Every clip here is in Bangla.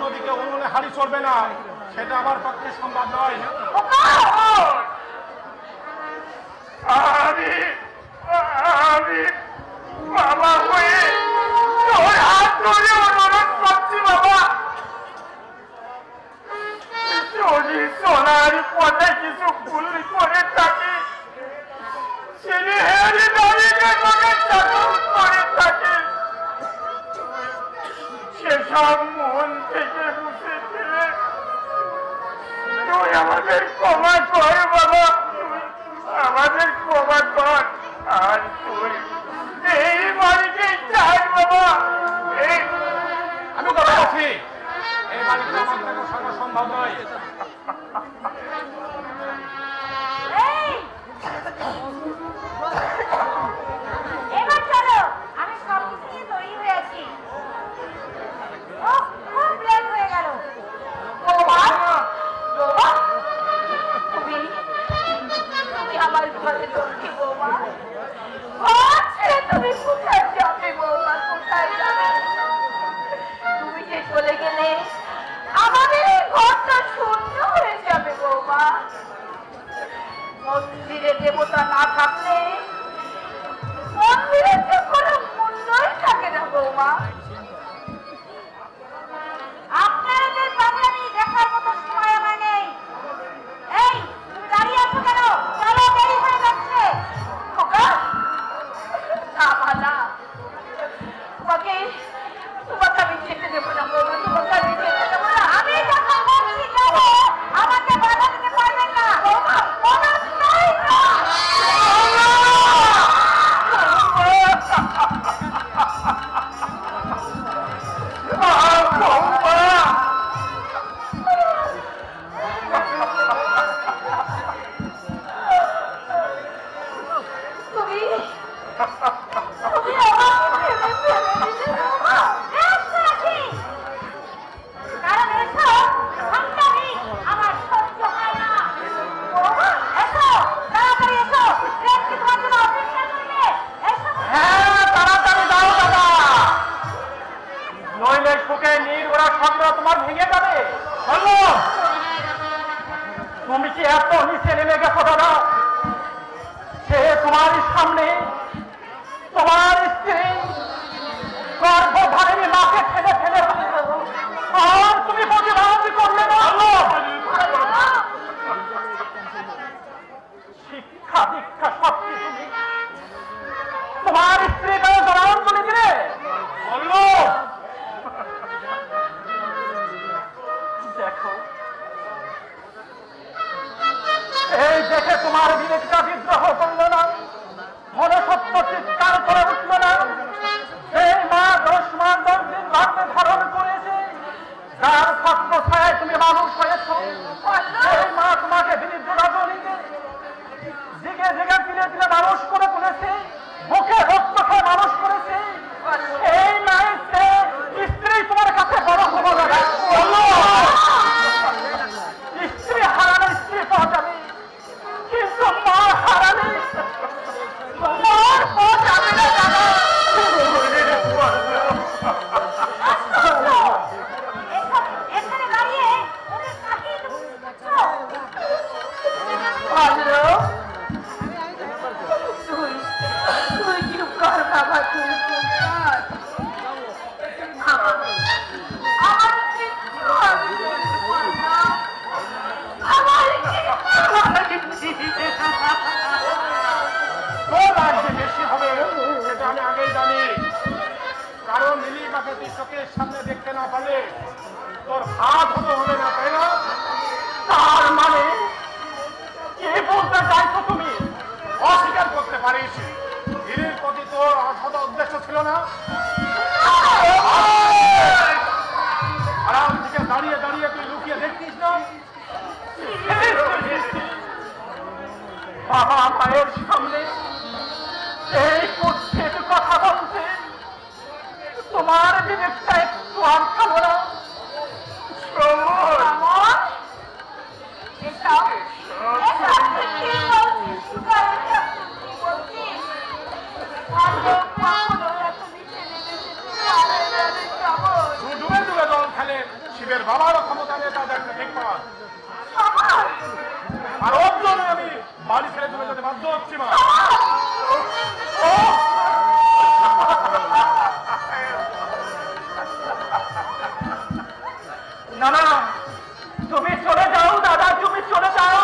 নদীকে উনুনে হাড়ি চলবে না, সেটা আমার পক্ষে সম্ভব নয়। আমি বাবা হয়ে তোর হাত ধরে অনুরোধ করছি বাবা, যদি সোনার পথে কিছু ভুল করে থাকি, ছেলে হেরে দাঁড়িয়ে তোকে চাকর করে থাকে, সেসব মন থেকে মুছে ফেলে তুই আমাদের ক্ষমা কর বাবা, আমাদের ক্ষমা কর। আর তুই এই বাড়িতে চাই বাবা। আমি কথা বলছি, এই বাড়িতে আমার কোনো সময় সম্ভব নয়। এবার চলো, আমি সব কিছু তৈরি হয়ে আছি। খুব লেট হয়ে গেল। তুমি আমার ঘরে লক্ষ্মী বৌমা, ঘর ছেড়ে তুমি কোথায় যাবে বৌমা, কোথায় যাবে? তুমি যে চলে গেলে আমাদের এই ঘরটা শূন্য হয়ে যাবে বৌমা। মন্দিরে দেবতা না থাকলে মন্দিরের তো কোনো মূল্যই থাকে না বৌমা। আপনাদের পাগলামি দেখার মতো সময় আমার নেই। এই তুমি দাঁড়িয়ে আছো কেন? চলো, দেরি হয়ে যাচ্ছে। খোকা, না, তোমাকে আমি যেতে দেবো না বৌমা, তোমাকে আমি যেতে দেবো না। আমি যখন বলছি যাবো, আমাকে বাধা দিতে পারবেন না বৌমা। তুমি কি এত নিচে নেমে গেছো দাদা? সে তোমার সামনে তোমার স্ত্রী গর্ভধারিণী মাকে ঠেলে ফেলে আর তুমি প্রতিবাদ করলে না। শিক্ষা দীক্ষা সবকিছু তোমার স্ত্রী তারা জলাঞ্জলি দিলে বললো। দেখো, এই দেখে তোমার বিবেকটা বিদ্রোহ করলো না, মনসত্ব চিৎকার করে উঠলো না। সেই মা 10 মাস 10 দিন গর্ভে ধারণ করেছে, যার ছত্র ছায় তুমি মানুষ হয়েছ। সেই মা তোমাকে বিরুদ্ধ রাজনীতি জিগে জিগে দিলে দিলে মানুষ করে তুলেছে, মুখে রক্ত খেয়ে মানুষ করেছে। এই মায়ের স্ত্রী তোমার কাছে বড় হবো না। স্ত্রী হারালে স্ত্রী পাওয়া যাবে, কিন্তু মা হারালে মার পাওয়া যাবে না দাদা। তুই চুপ কর বাবা, তুই চুপ কর। আমার বেশি হবে সেটা আমি আগেই জানি, কারণ নীলিমাকে তুই চোখের সামনে দেখতে না পারলে তোর হাত হতে হবে না, তাই না? তার মানে কি বলতে চাইছো তুমি? অস্বীকার করতে পারিস নীলের প্রতি তোর অসৎ উদ্দেশ্য ছিল না? আরাম থেকে দাঁড়িয়ে দাঁড়িয়ে তুই লুকিয়ে দেখতিস না? বাবা মায়ের সামনে এই কুৎসিত কথা বলছে, তোমার বিবেকটা একটু আর খাবো না? ডুবে ডুবে জল খেলে শিবের তোদের বাবারও ক্ষমতা নেই তা দেখতে ঠিক পাওয়া। আর ওর জন্য আমি বাড়ি ছেড়ে চলে যেতে বাধ্য হচ্ছি মা। না না, তুমি চলে যাও দাদা, তুমি চলে যাও।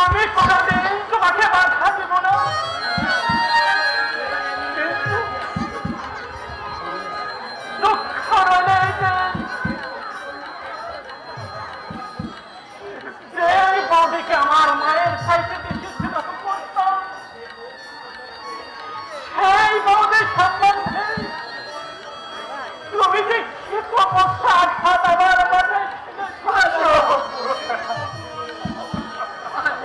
আমি কোনোদিন তোমাকে বাধা দেব না। দুঃখ রইলে যে বৌদিকে আমার মায়ের চাইতে বেশি স্নেহ করতাম, সেই বৌদির সম্বন্ধে তুমি যে কি সমস্যা আঘাত আমার মনে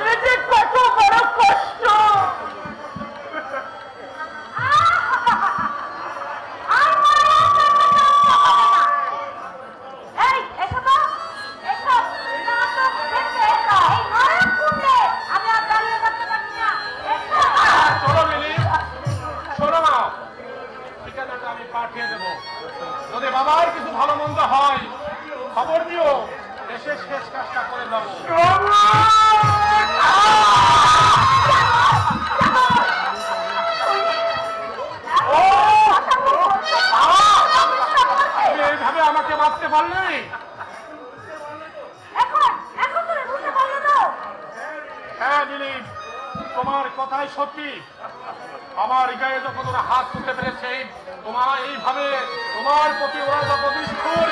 এই যে কত বড় কষ্ট। চলো মিলি, শোনো না, ঠিকানাটা আমি পাঠিয়ে দেবো। যদি বাবার কিছু ভালো মন্দ হয় খবর দিও, এসে শেষ কাজটা করে যাবো। তুমি এইভাবে আমাকে মারতে পারলে? হ্যাঁ দিলীপ, তোমার কথাই সত্যি। আমার গায়ে যখন ওরা হাত তুলতে পেরেছে, তোমার এইভাবে তোমার প্রতি ওরা যত নিষ্ঠুর,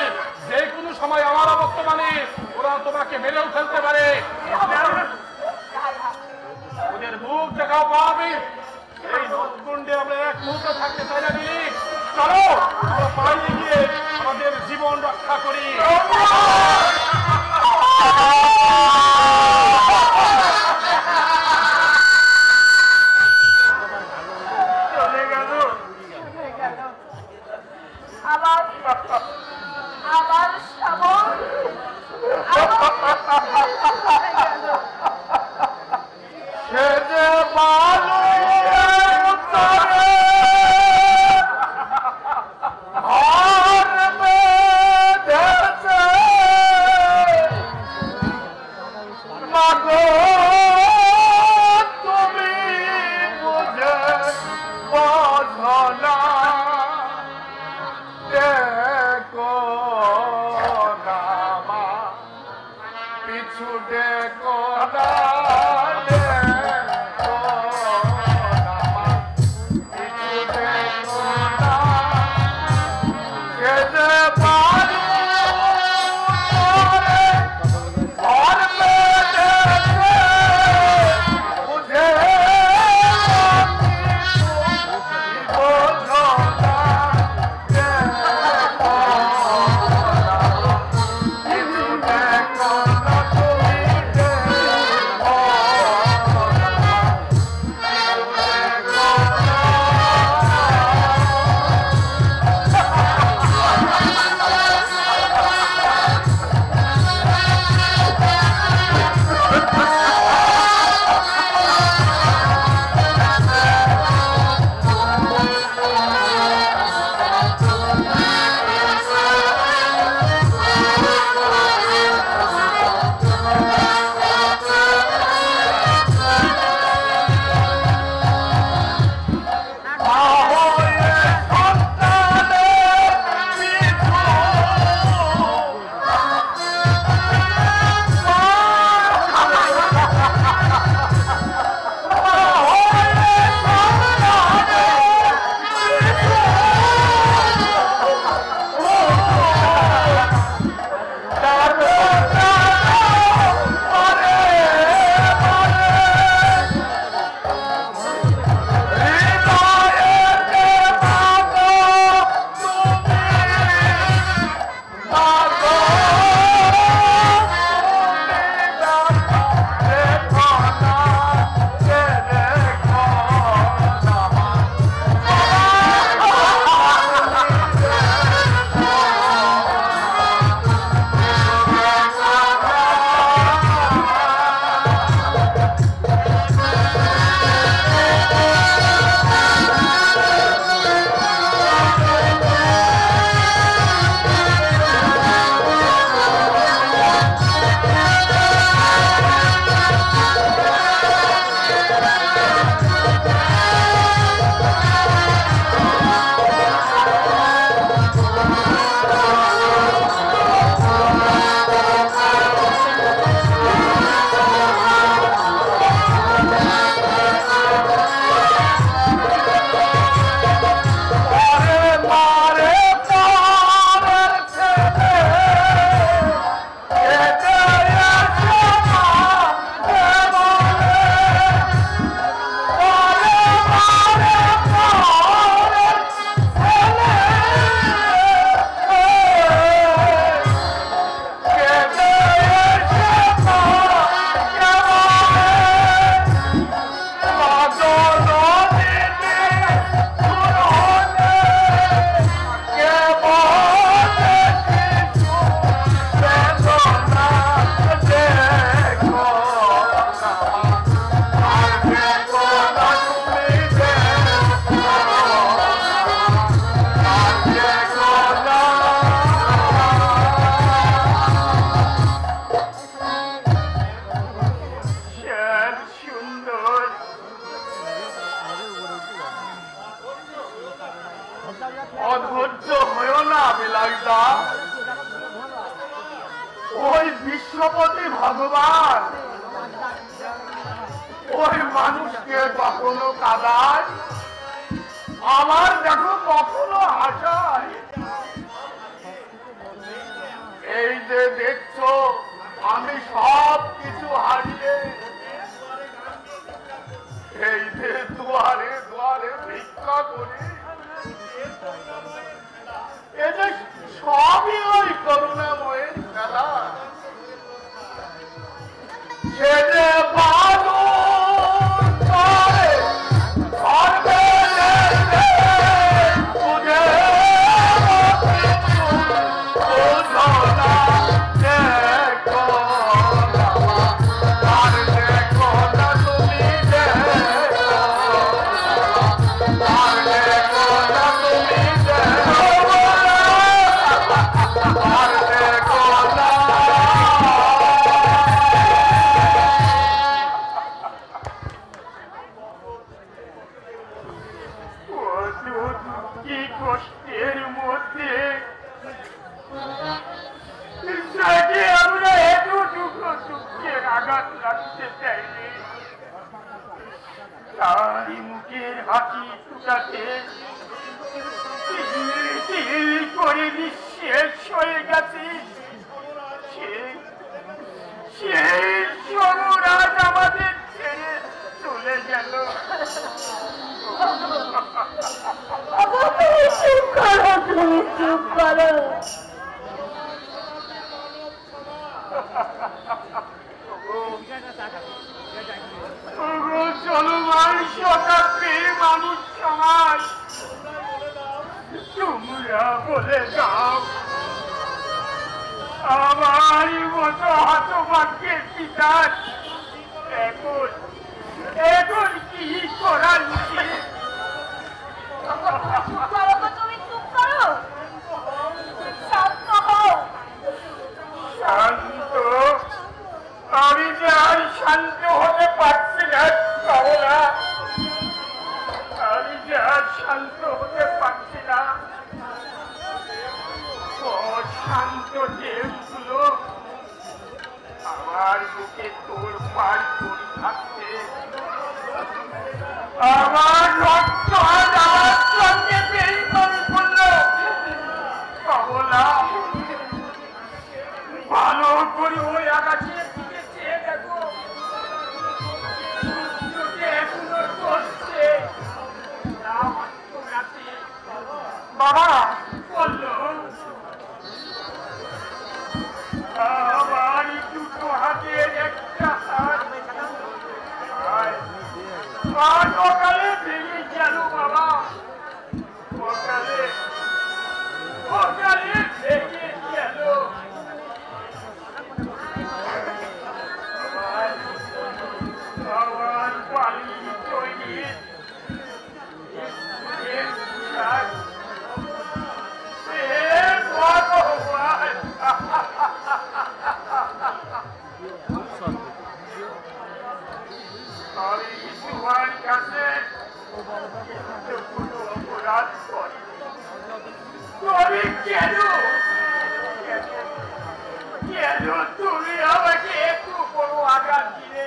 যে কোনো সময় আমার বর্তমানে ওরা তোমাকে মেরেও ফেলতে পারে। ওদের মুখ দেখাও পাবে। এই নদকুণ্ডে আমরা এক মুহূর্তে থাকতে চাই না দিলীপ। চলো আমরা পালিয়ে গিয়ে আমাদের জীবন রক্ষা করি। আমার শ্যামল, সে যে বালু ঘর বেঁধেছে ওই মানুষকে কখনো কাঁদায়, আমার দেখো কখনো হাসায়। এই যে দেখছো আমি সব কিছু হারিয়ে এই যে দুয়ারে দুয়ারে ভিক্ষা করি, এই যে সবই ওই করুণাময়ের খেলা। সে যে বালু করে ধরবে তুঝে মুখের হাসি টুকাতে করে নিঃশেষ হয়ে গেছে। সেই সমরাজ আমাদের ছেড়ে চলে গেল। চুপ করো, তুমি চুপ করো। চলমান শতাব্দীর মানুষ সমাজ, তোমরা বলে যাও আমার মতো হতভাগ্যের পিতার এখন কি করা উচিত? তুমি চুপ করো, শান্ত হও। শান্ত? আমি যে আর শান্ত হতে পারছি না কমলা, আমি যে আর শান্ত হতে পারছি না। শান্ত ঢেউগুলো আমার বুকে তোর পার করে থাকছে, আমার রক্ত আজ আমার সঙ্গে দেরি করে পড়ল। কমলা, ভালো করে ওই আকাশের দিকে চেয়ে দেখো, এখনো চলছে। বাবা বললো আমার দুটো হাতের একটা হাত সকালে ভেঙে গেল বাবা, সকালে ভেঙে গেল। আমার বাড়ি তৈরি আমি তোমার কাছে অপরাধ করি, কেন তুমি আমাকে একটু বড় আঘাত দিলে?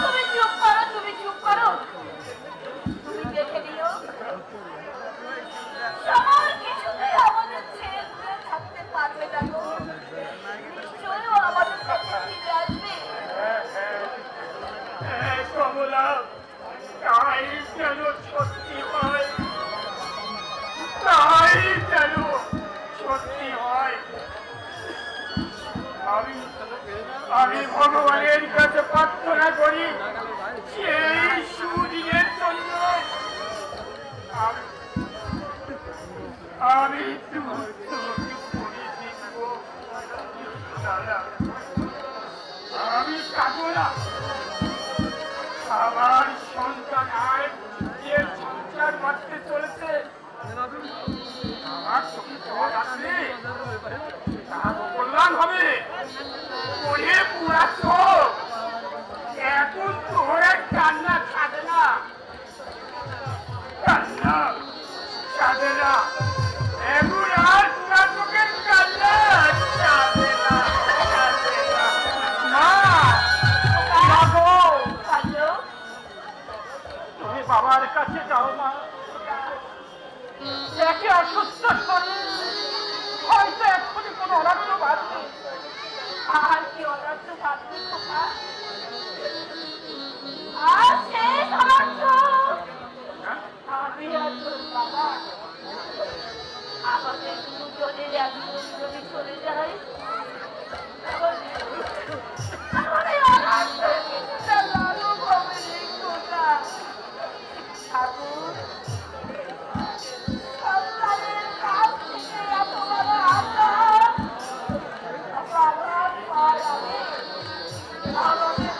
তুমি চুপ করো, তুমি চুপ করো। তুমি দেখে দিও সবার কিছুতেই আমাদের ছেড়ে দূরে থাকতে পারবে না গো। নিশ্চয়ই ও আমাদের কাছে ফিরে আসবে। কমলা, তাই যেন সত্যি হয়, তাই যেন সত্যি হয়। আমি ভগবানের কাছে প্রার্থনা করি সেই সুদিনের জন্য আমি আমি কাঁদবো না। আমার সন্তান আয় সংসার বাঁচতে চলেছে, আমার চোখে জল আসলে তার কল্যাণ হবে। ওরে পুরা চোখ, এখন তোর কান্না ছাড়ে না, কান্না ছাড়ে না, এখন আর পুরা চোখের কান্না ছাড়ে না। মা, যাও মা, দেখে অসুস্থ শরীর, হয়তো এক্ষুনি কোনো অনার্থ বাড়ছে। আর কি অনার্থ ভাবছি খোকা? আর শেষ অনার্থ আমি আর তোর বাবা, আমাদের দুজনের একজন যদি চলে যায় তাহলে অনার্থ কিছুটা লাঘব হবে রে খোকা। ঠাকুর সন্তানের কাছ থেকে এত বড় আঘাত পাওয়ার আগে আমাদের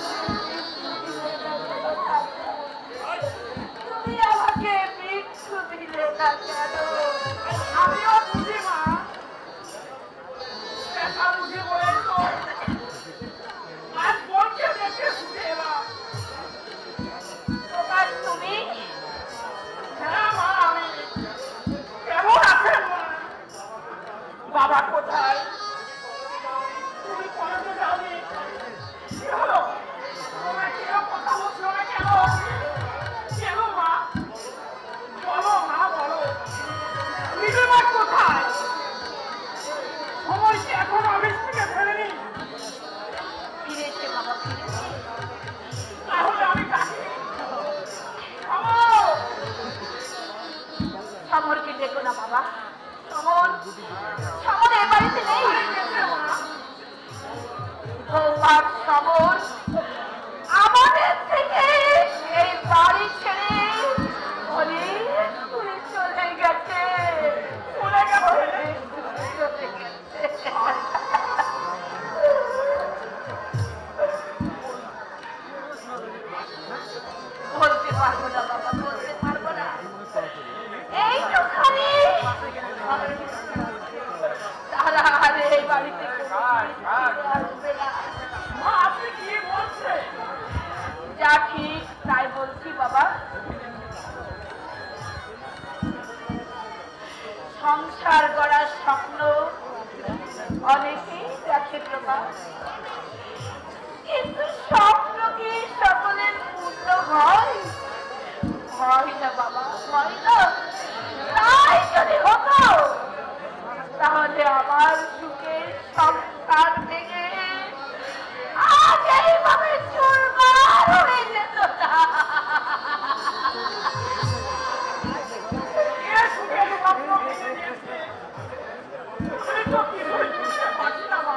তুমি আমাকে মৃত্যু দিলে না কেন? আমিও বুঝি মা, দেখা বুঝি বলে তো আজ বোনকে দেখে ছুটে এলাম। তোমার তুমি হ্যাঁ মা, আমি। কেমন আছেন মা? বাবা কোথায়? তুমি কলেজে যাওনি? কি হলো? তোমরা কেউ কথা বলছো না কেন? কেন মা? বলো মা, বলো। নীলিমা কোথায়? সময় কি এখনো অফিস থেকে ফেরেনি? ফিরেছে বাবা, ফিরেছে। তাহলে আমি ডাকি। সমরকে দেখো না বাবা, সমর, সমর এ বাড়িতে নেই। বৌমার সমর আমাদের থেকে এই বাড়ি ছেড়ে অনেক দূরে চলে গেছে, চলে গেছে। চলে গেছে। বলতে পারবো না বাবা, বলতে পারবো না। এইটুখানি তারা আর এই বাড়িতে আসবে না। মা, আপনি কি বলছেন? যা ঠিক তাই বলছি বাবা। সংসার গড়ার স্বপ্ন অনেকেই দেখে বাবা, কিন্তু স্বপ্ন কি সকলের পূর্ণ হয়? হয় না বাবা, হয় না। তাই যদি হতো তাহলে আমার সুখের সংসার ভেঙে আজ এইভাবে চুরমার হয়ে যেত না। কে সুখের স্বপ্ন ভেঙে দিয়েছে? আমি তো কিছুই বুঝতে পারছি না মা।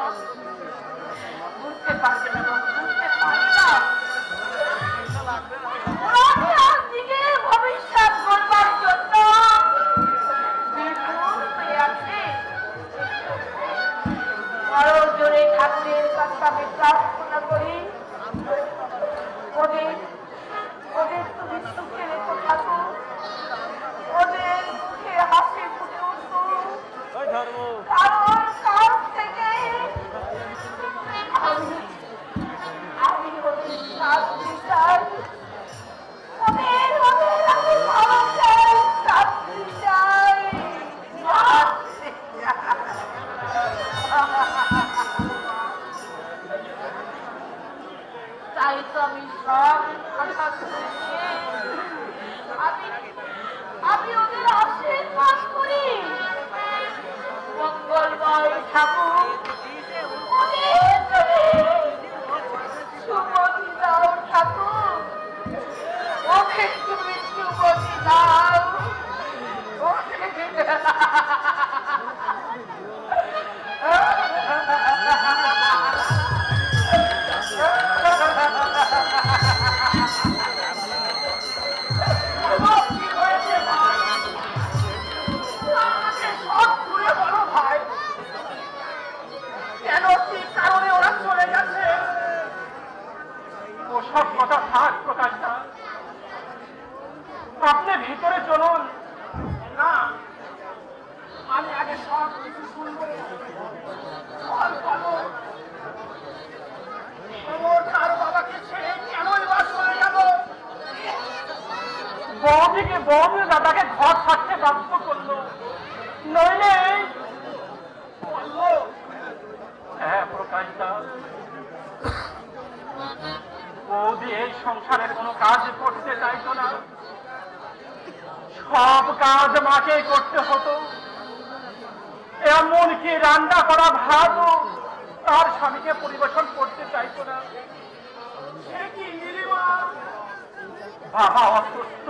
বুঝতে পারবে না বাবা, বুঝতে পারবে না। ওরা আজকে ভবিষ্যৎ গড়বার জন্য বিপুল হয়ে আছে। আরো জোরে ঠাকুরের কাছে আমি প্রার্থনা করি, ওদের ওদের তুমি সুখে রেখো ঠাকুর, ওদের মুখে হাসি ফুটে উঠুক। কারণ কাল থেকে আমি ওদের শান্তি চাই, ওদের আমি ভালো চাই, শান্তি চাই, শান্তি চাই। তাই তো আমি সব কথা শুনে আমি ওদের আশীর্বাদ করি, মঙ্গলময় ঠাকুর ওদের তুমি সুমতি দাও ঠাকুর, ওদের তুমি সুমতি দাও। কি হয়েছে মা? আমাকে সব খুলে বলো ভাই। কেন, কি কারণে ওরা চলে গেছে? ওসব কথা থাক প্রকাশটা, আপনি ভিতরে চলুন। না, আমি আগে সব কিছু শুনবো। আর বাবাকে ছেড়ে কেনই বা চলে গেল? বৌদিকে বৌদি দাদাকে ঘর থাকতে বাধ্য করলো, নইলে বললো। হ্যাঁ প্রকাশদা, বৌদি এই সংসারের কোনো কাজ করতে চাইতো না, সব কাজ মাকে করতে হতো, এমনকি রান্না করা ভাতও তার স্বামীকে পরিবেশন করতে চাইতো না। সে কি নীলিমা? বাবা অসুস্থ,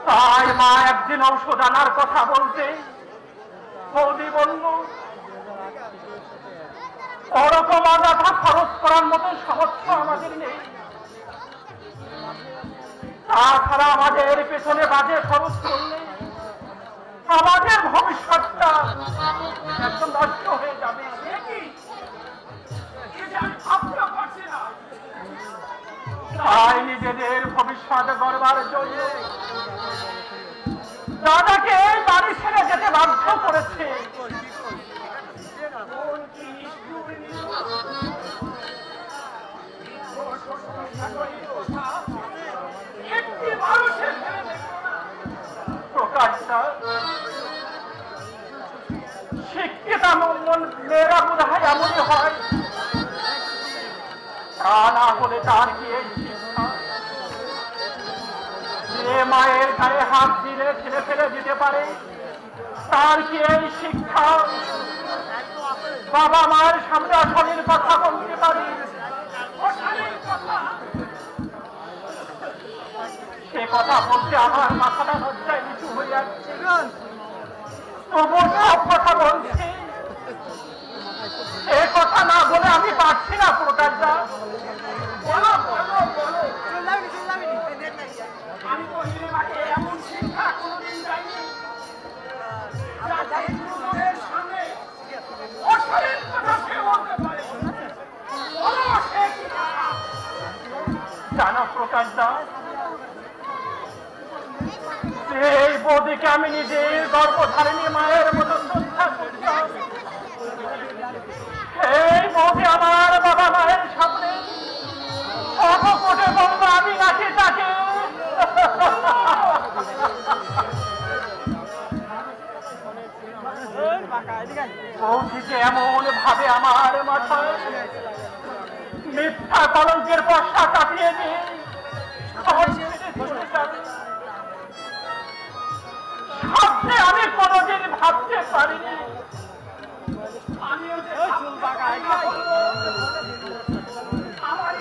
তাই মা একদিন ঔষধ আনার কথা বলতে বৌদি বলল, ওরকম অযথা খরচ করার মতো সামর্থ্য আমাদের নেই, তাছাড়া আমাদের পেছনে বাজে খরচ করলে আমাদের ভবিষ্যৎটা একদম নষ্ট হয়ে যাবে। তাই নিজেদের ভবিষ্যৎ গড়বার জন্য দাদাকে এই বাড়ি ছেড়ে যেতে বাধ্য করেছে। শিক্ষিত মেয়েরা বোধ হয় এমনই হয়, তা না হলে তার কি এই শিক্ষা? যে মায়ের গায়ে হাত দিলে ছেলে ফেলে দিতে পারে, তার কি এই শিক্ষা? বাবা মায়ের সামনে অশালীন কথা বলতে পারে, সে কথা বলতে আমার মাথাটা লজ্জায় নিচু হয়ে যাচ্ছে। তবু সব কথা বলছি, এ কথা না বলে আমি পারছি না। প্রকাশদা, আমি তো নীলিমাকে এমন শিক্ষা কোনোদিন যাইনি, সামনে অশালীন কথা সে বলতে পারে। জানো প্রকাশদা, এই বৌদিকে আমি নিজের গর্ভধারিণী মায়ের মতো শ্রদ্ধা করতাম। এই বৌদি আমার বাবা মায়ের সামনে অকপটে বলল আমি নাকি তাকে বৌদিকে এমন ভাবে আমার মাথায় মিথ্যা কলঙ্কের বর্ষা কাটিয়ে দিয়ে ভাবতে আমি কোনোদিন ভাবতে পারিনি আমার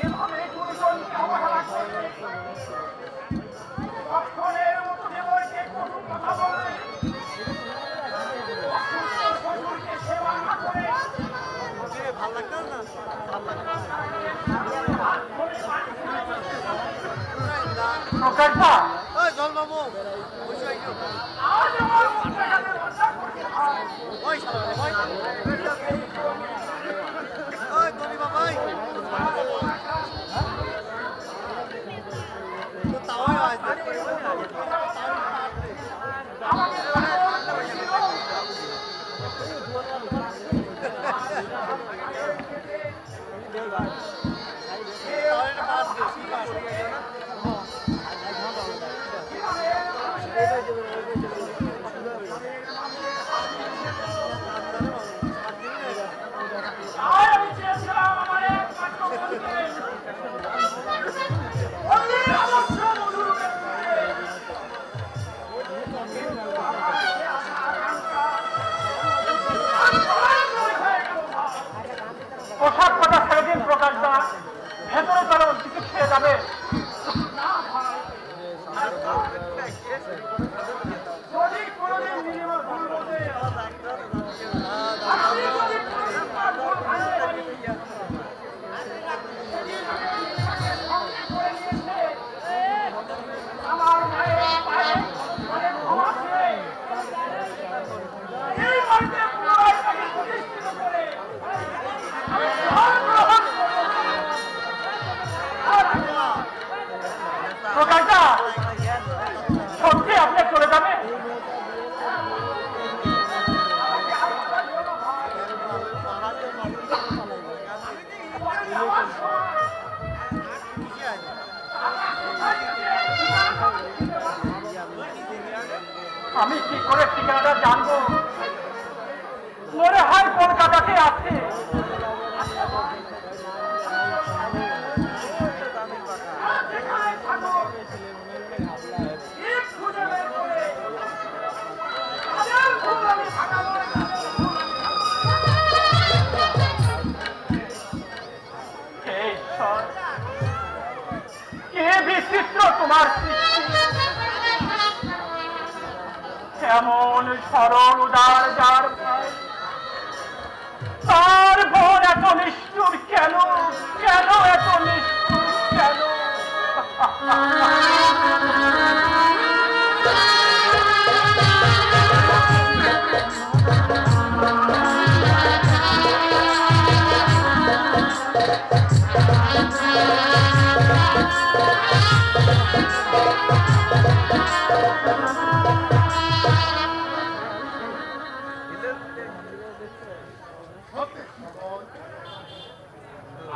এভাবে গুরুজনকে অবহেলা করবে, অক্ষরের মতো দেবরকে কটু কথা বলবে, শ্বশুরকে সেবা না করে ভাল লাগতো না। প্রকাশদা, পোশাক কথা ছেড়ে দিন প্রকাশদা, ভেতরে চলো, কিছু খেয়ে যাবে। প্রকাশদা, সত্যি আপনি চলে যাবে? আমি কি করে ঠিকানাটা জানবো? মনে হয় কলকাতাতে আছে। তোমার সৃষ্টি এমন সরল উদার যার ভাই তার বোন এত নিষ্ঠুর কেন কেন এত নিষ্ঠুর কেন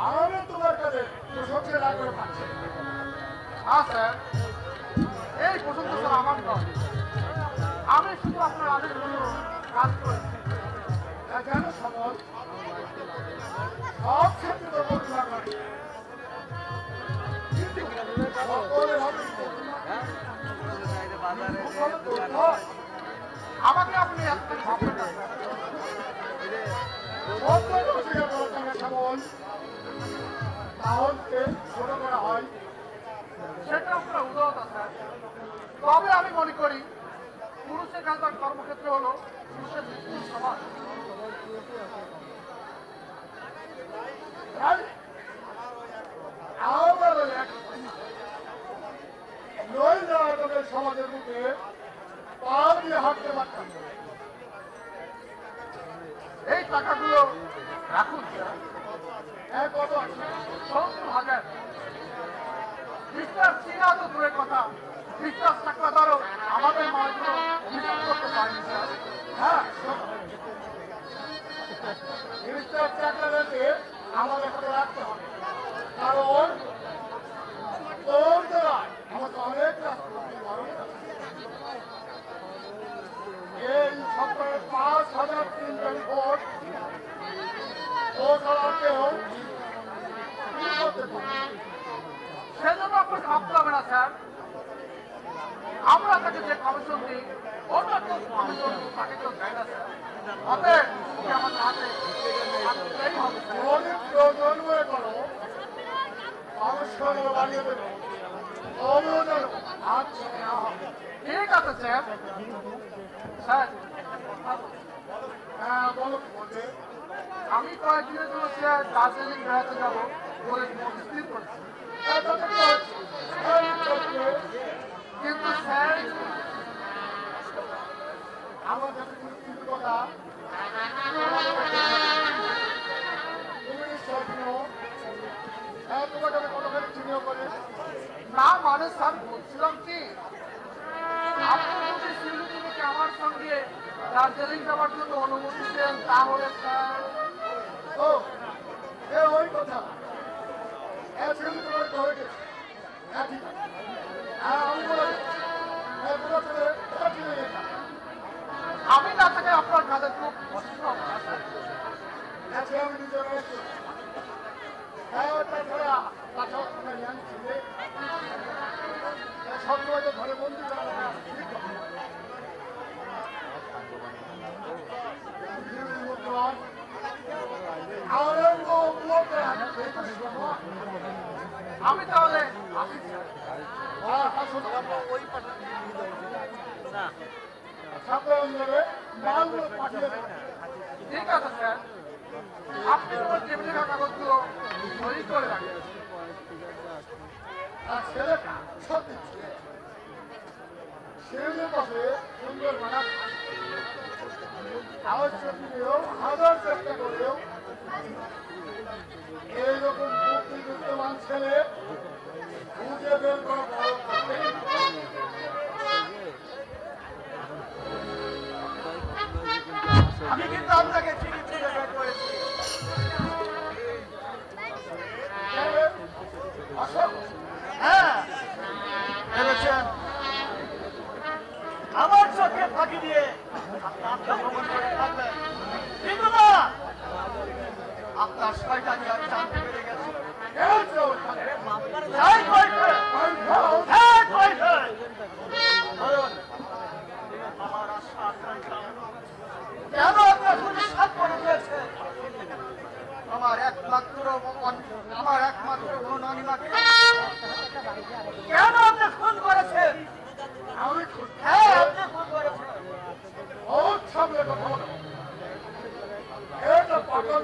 আমি তোমার কাছে প্রশংসা না করে পাচ্ছি। স্যার, এই প্রশংসা স্যার আমার নয়, আমি শুধু আপনার আদেশ মতো কাজ করেছি। কেন সফল সব ক্ষেত্রে তো বলতে পারবেন, কিন্তু সকলের হবে আমাকে আপনি একটা ভাববেন না হয় সেটা আপনার উদারতা স্যার। তবে আমি মনে করি পুরুষের কাজ তার কর্মক্ষেত্র হলো পুরুষের সমাজ। সমাজের মুখে পা দিয়ে হাঁটতে পারতাম। এই টাকাগুলো রাখুন স্যার, কত 70,000। বিশ্বাস চিনা তো দূরের কথা, বিশ্বাস টাকাদারও আমাদের মাঝে বিশ্বাস করতে পারেনি স্যার। হ্যাঁ, বিশ্বাস টাকাদারকে আমাদের সাথে রাখতে হবে, কারণ তোর দ্বারা আমাকে অনেক কাজ করতে পারো। এই সপ্তাহে 5,000 তিনজন ভোট ও ছাড়া কেউ সেজন্য আপনার ভাবতে হবে না স্যার। আমরা তাকে যে কমিশন দিই অন্য কেউ কমিশন তাকে কেউ দেয় না স্যার। অতএব আমাদের হাতে থাকতেই হবে। যদি প্রয়োজন মনে করো কমিশন বাড়িয়ে দেবে, ঠিক আছে স্যার। স্যার, হ্যাঁ বলো কি বলবে? আমি কয়েকদিনের জন্য স্যার দার্জিলিং বেড়াতে যাবো বলে স্থির করছি। কিন্তু স্যার আমার কাছে কিন্তু কথা তুমি স্বপ্ন তোমাকে আমি কতখানি চিনিও করে না মানে স্যার বলছিলাম কি আপনি যদি শিলিগুড়ি থেকে আমার সঙ্গে দার্জিলিং যাওয়ার জন্য অনুমতি দেন তাহলে স্যার। ও ওই কথা আমি না থাকে আপনার কাজে খুব কষ্ট সবসময় তো ঘরে বন্দি আমি তাহলে ঠিক আছে স্যার, আপনি তোমার টেবিলে থাকা কাগজগুলো সই করে রাখবেন। ছেলেটা সত্যি ছেলেদের পাশে সুন্দর মানা আবশ্যক নিয়েও হাজার চেষ্টা করেও এইরকম বুদ্ধিমান ছেলে খুঁজে বের করা বড় কঠিন। আমি কিন্তু আপনাকে চিঠি খুঁজে বের করেছি। হ্যাঁ ভেবেছেন আমার চোখে ফাঁকি দিয়ে থাকবেন, কিন্তু না, আপনার শয়তানি আর জানতে পেরে গেছে। আমার আশা কেন আপনার পুলিশ হাত করে দিয়েছে? আমার একমাত্র বোন অনিমাকে কেন আপনি খুন করেছেন? আমি হ্যাঁ, আপনি খুন করেছেন। ওর সামনে কথা বলো। এটা পাগল।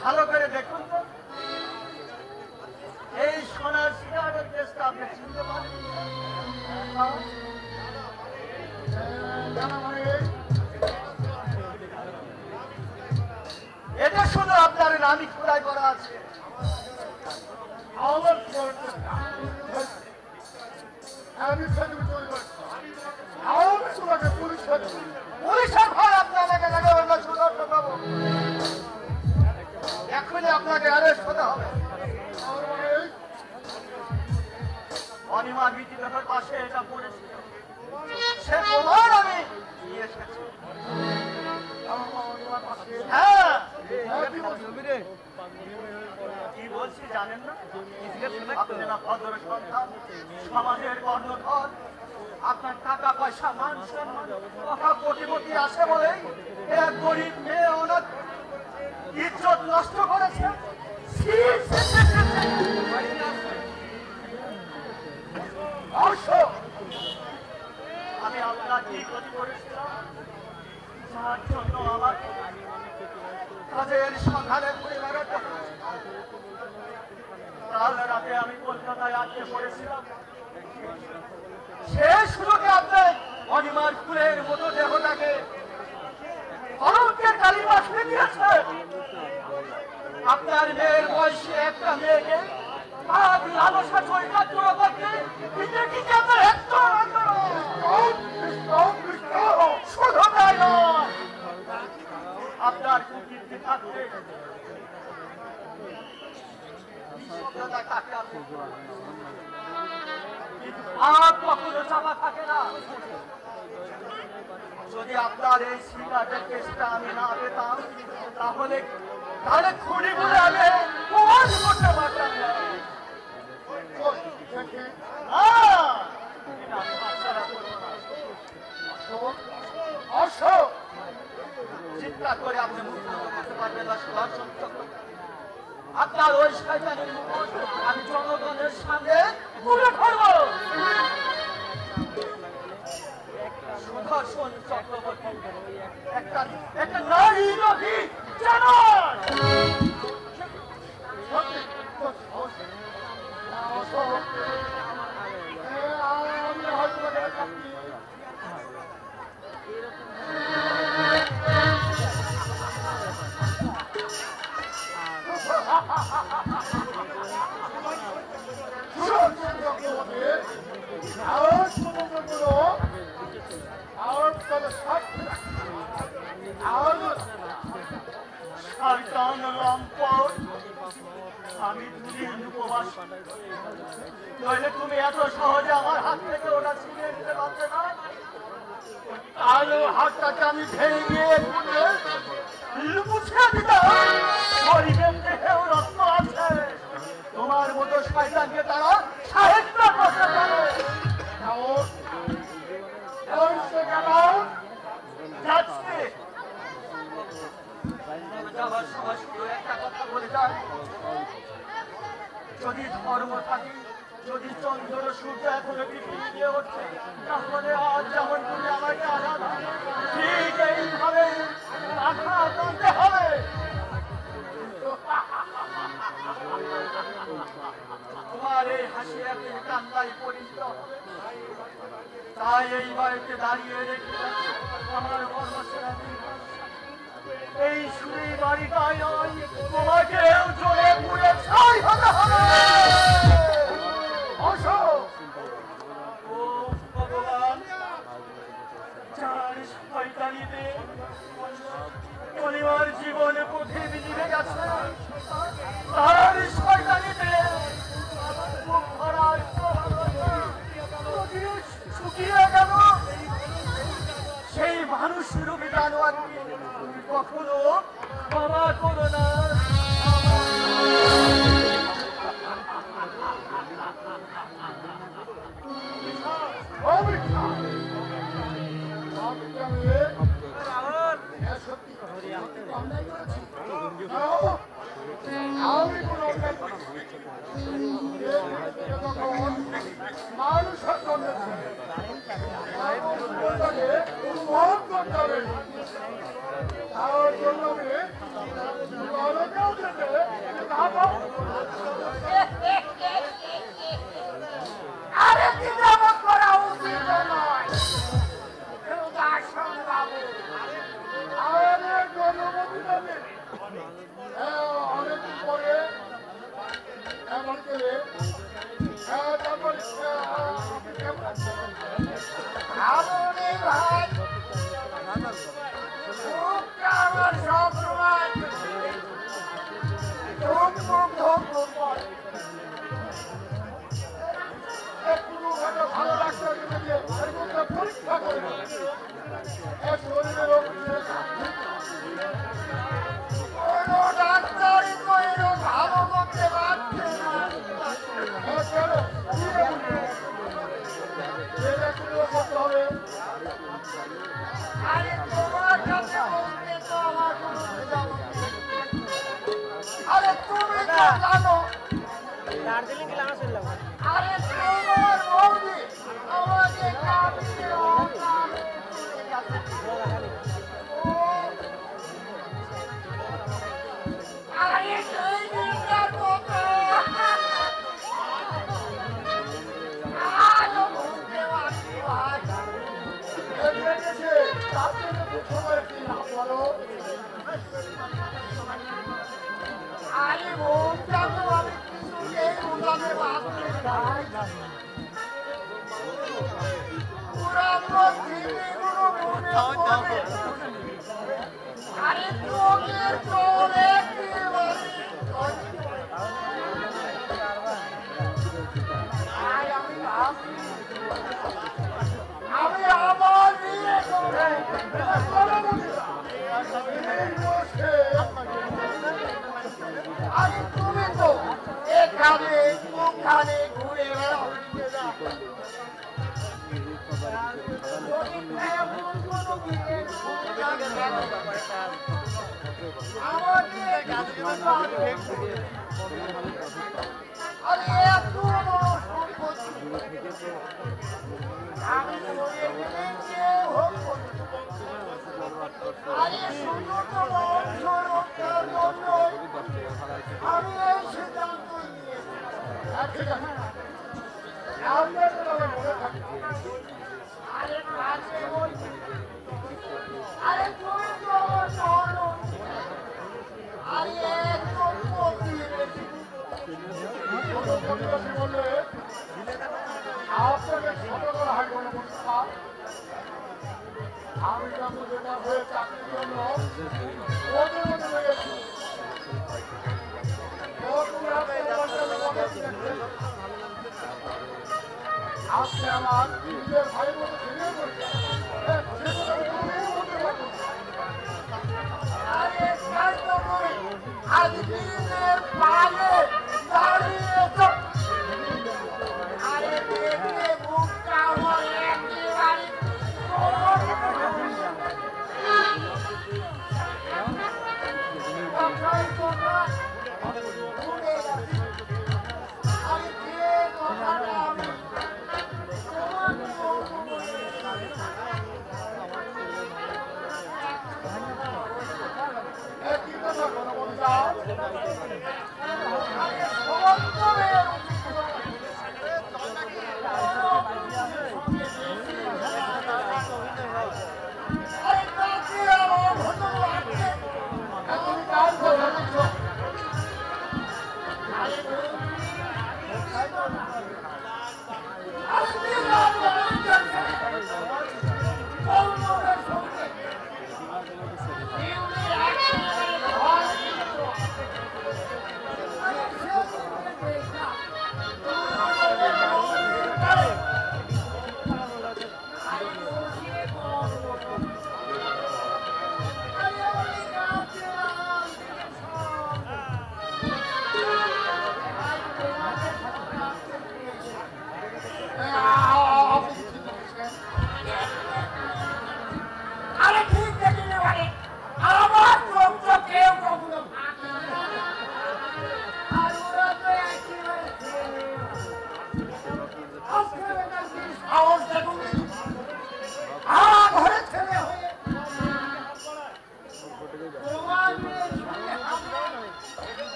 ভালো করে দেখুন তো, এই সোনার সিগারেট দেশটা আপনি চিনতে পারেন? এটা শুধু আপনার নামই খোদাই করা আছে। আমার আমি তোমাকে পুলিশের পুলিশের ভয় আপনাকে লাগাবেন না সুদর্শন বাবু। এখনই আপনাকে অ্যারেস্ট হতে হবে। অনিমা বিদ্যালয়ের পাশে এটা পড়েছিল, সে প্রমাণ আমি নিয়ে এসেছি। হ্যাঁ, কি বলছি জানেন না? আপনারা ভদ্র সন্তান, সমাজের কর্ণধর, আপনার টাকা পয়সা মান সম্মান কথা কোটিপতি আসে বলেই এক গরিব মেয়ে অনাথ ইজ্জত নষ্ট করেছে। ছি, ছি, ছি, ছি, ছি। আমি আপনার কি ক্ষতি করেছিলাম যার জন্য আমার কাজের সন্ধানে ঘুরে বেড়াতে হয়েছে? কাল রাতে আমি কলকাতায় আটকে পড়েছিলাম, সে সুযোগে আপনি অনিমার ফুলের মতো দেহটাকে কলঙ্কের কালিমা ছুঁয়ে দিয়েছে। আপনার মেয়ের বয়সী একটা মেয়েকে আজ লালসা চরিতার্থ করতে কি আপনার শুধু তাই নয়, আপনার কুকীর্তি থাকতে বিশুদ্ধতা থাকে, কিন্তু পাপ কখনো চাপা থাকে না। যদি আপনার এই সিগারেটের কেসটা আমি না পেতাম, তাহলে খুনি বলে আমি প্রমাণ করতে পারতাম না। চিন্তা করে আপনি মুক্ত করতে পারবেন না সুদর্শন চক্রবর্তী। আপনার ওই শয়তানের মুখোশ আমি জনগণের সামনে তুলে ধরব। সুদর্শন চক্রবর্তী একটা নারী রোগী জানান। আমি উপবাস, নইলে তুমি এত সহজে আমার হাত থেকে ওটা ছিনিয়ে নিতে পারবে না। তাহলে হাতটাকে আমি ভেঙে মুছে দিতাম। গরিবের দেহেও রক্ত আছে, তোমার মতো শয়তানকে তারা সাহিত্য করতে পারে। যাচ্ছি, যাবার সময় শুধু একটা কথা বলে যায়, যদি ধর্ম থাকে, যদি চন্দ্র সূর্য এখনো পৃথিবী দিয়ে উঠছে, তাহলে আজ যেমন তুমি আমাকে আঘাত ঠিক এইভাবে আঘাত আনতে হবে। তোমার এই হাসি একদিন কান্নায় পরিণত হবে। তাই এই বাড়িতে দাঁড়িয়ে রেখে আমার কর্মসেরা এই সুরে বাড়িটাই নয়, তোমাকেও জোরে পুড়ে ছাই হতে হবে। ভগবান, যার শয়তানিতে পরিবার জীবনে পথে বিলিয়ে গেছে, তার শয়তানিতে শুকিয়ে গেল সেই মানুষের জানোয়ারকে কখনো ক্ষমা করো না। সাথে পরীক্ষা করব এ শরীরের কোনো ডাক্তারই তো এরকম ভালো করতে পারছে না। আরে তোমার কাছে বলতে তো আমার কোনো সুবিধা নেই। আরে তুমি তো জানো দার্জিলিং গেলে আমার চললাম আরে তোমার বৌদি আমাকে কাঁদিয়ে অকালে চলে গেছে। আরে সেই দিনটার কথা আজও ভুলতে পারছি ভাই। আরে মনটা তো আমি কিছুতেই বোঝাতে পারছি না। পুরানো স্মৃতিগুলো মনে পড়ে। আরে চোখের জল একেবারে আমি ভাবছি আমি আমার বিয়ে করে আরে তুমি তো এখানে ওখানে ঘুরে বেড়াও। আমাকে আরে এত বড় সম্পত্তি আমি মরে গেলে কেউ হোক আরে শুধু তো বংশ রক্ষার জন্য আমি এই সিদ্ধান্ত নিয়েছি। আরে কাছে বলছি আরে তুমি তো আমার জানো আরে এক সম্পত্তি বললে আপনাকে ছোট করা হয় কোনো মুস্তা আমি যখন যেটা হয়ে চাকরির জন্য ওদের মধ্যে লেগেছি আজকে আমার নিজের ভাইয়ের মতো ছেলে করছে আরে তাই তো নয় আজ দিনের পায়ে দাঁড়িয়ে আরে দেখলে মুখটা আমার একেবারে আমি যে কথাটা আমি একই কথা কোনো বলছা আরে ঠিক দেখি না মানে আমার চোখ তো কেউ কখনো আর ওরা তো একেবারে সাহস দেখুন ঘরে ছেলে হয়ে তোমার মেয়ে শুনে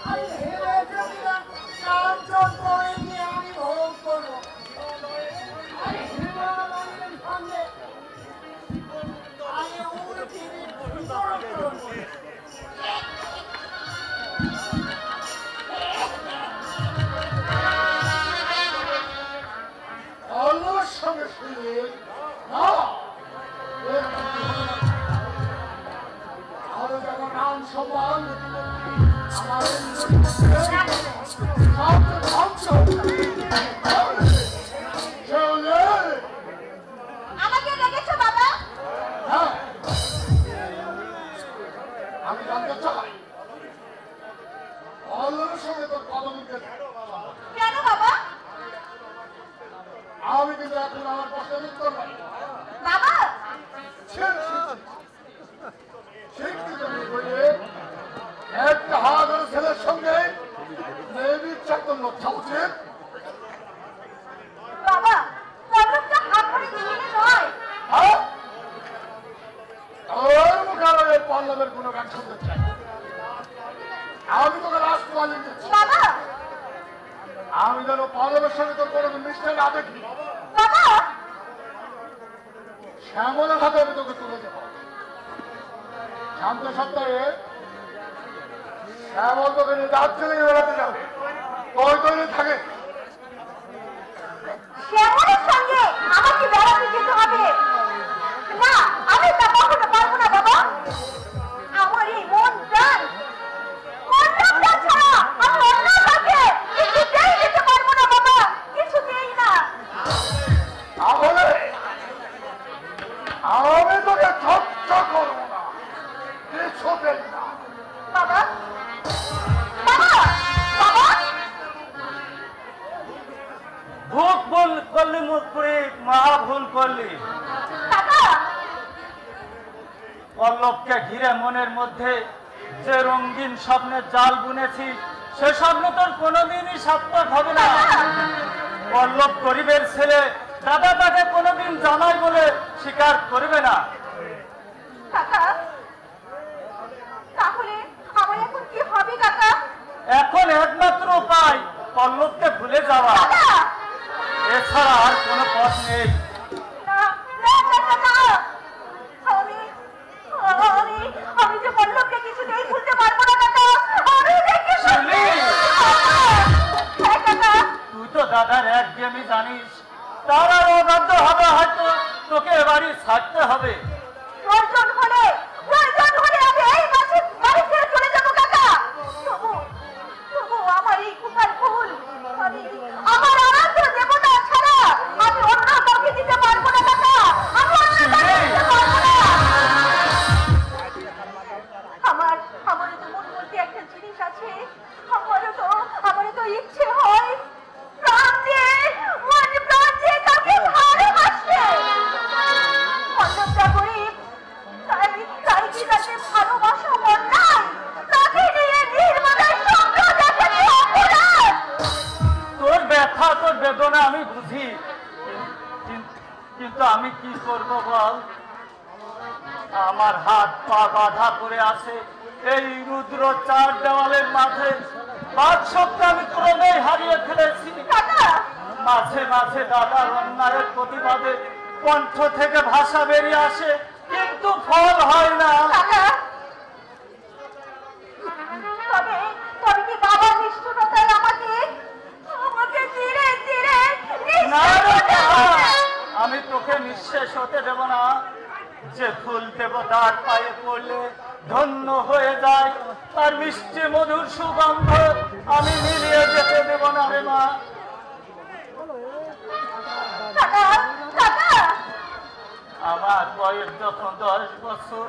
আমি হেরে যদি না কাঞ্চন করে নিয়ে আমি ভোগ করবো আরে হিমালয়ের সামনে আরে উড়ে ফিরে বিতরণ করবো আল্লাহর সঙ্গে শুনে আরো যেমন নাম সম্মান আমার ধ্বংস আমি জানতে চাই পল্লবের সঙ্গে তোর কতদিনকে কেন বাবা? আমি কিন্তু এখন আমার প্রশ্নের উত্তর পাই বাবা একটা হাজার ছেলের সঙ্গে মেয়েদের চাকর লক্ষা উচিত। বাবা পল্লবটা আপনার ছেলে নয়। ওর মুখালয়ের পল্লবের কোনো গান শুনতে চাই। আমি তোকে লাস্ট ওয়ার্নিং দিচ্ছি বাবা। আমি যেন পল্লবের সঙ্গে তোর কোনোদিন মিশতে না দেখি। বাবা শ্যামলের হাতে আমি তোকে তুলে দেবো। সামনের সপ্তাহে শ্যামল তোকে নিয়ে দার্জিলিং বেড়াতে যাবে। ওই তৈরি থাকে শ্যামলের সঙ্গে আমাকে বেড়াতে যেতে হবে না। আমি তা কখনো পারবো না বাবা। আমার এই মন প্রাণ পল্লবটা ছাড়া আমি অন্য কাউকে কিছুতেই যেতে পারবো না বাবা, কিছুতেই না। তাহলে আমি তোকে সহ্য করবো না, কিছুতেই না। বাবা বাবা বাবা ভুল করলি মুখ করে মহা ভুল করলি। কাকা পল্লবকে ঘিরে মনের মধ্যে যে রঙিন স্বপ্নের জাল বুনেছি সে স্বপ্ন তোর কোনোদিনই সার্থক হবে না। পল্লব গরিবের ছেলে, দাদা তাকে কোনোদিন জানাই বলে স্বীকার করবে না। কাকা তাহলে আমার এখন কি হবে কাকা? এখন একমাত্র উপায় পল্লবকে ভুলে যাওয়া, কাকা এছাড়া আর কোনো পথ নেই। না না কাকা না, আমি আমি আমি যে পল্লবকে কিছুতেই ভুলতে পারবো না কাকা। আমি দেখে শিউলি! হ্যাঁ কাকা। তুই তো দাদার একঘেয়েমি জানিস, তার আর অবাধ্য হবে হয়তো তোকে এবারই ছাড়তে হবে। প্রয়োজন হলে আমি এই মাসে বাড়ি ছেড়ে চলে যাবো কাকা। তবু তবু আমার এই কুমার ভুল, আমি আমার আরাধ্য দেবতা ছাড়া আমি অন্য কাউকে দিতে পারবো না কাকা। আমি অন্য কাউকে দিতে পারবো না। আমারও তো মন বলতে একটা জিনিস আছে। আমারও তো ইচ্ছে হয় প্রাণ দিয়ে কাউকে ভালোবাসতে। পল্লবটা গরিব, তাই কি তাকে ভালোবাসা অন্যায়? তাকে নিয়ে নির্মলার সঙ্গ দেখাতে অপরাধ। তোর ব্যথা তোর বেদনা আমি বুঝি, কিন্তু আমি কি করব বল? আমার হাত পা বাঁধা পড়ে আছে এই রুদ্র চার দেওয়ালের মাঝে। বাদ সবটা আমি ক্রমেই হারিয়ে ফেলেছি। কাকা মাঝে মাঝে দাদার অন্যায়ের প্রতিবাদে কণ্ঠ থেকে ভাষা বেরিয়ে আসে, কিন্তু ফল হয় না। কাকা তবে কি বাবার নিষ্ঠুরতায় আমাকে ধীরে ধীরে না নিঃশেষ রে হতে বাবা, হবে? আমি তোকে নিঃশেষ হতে দেব না। যে ফুল দেবতার পায়ে পড়লে ধন্য হয়ে যায় তার মিষ্টি মধুর সুগন্ধ আমি মিলিয়ে যেতে দেব না রে মা। কাকা কাকা আমার বয়স যখন 10 বছর,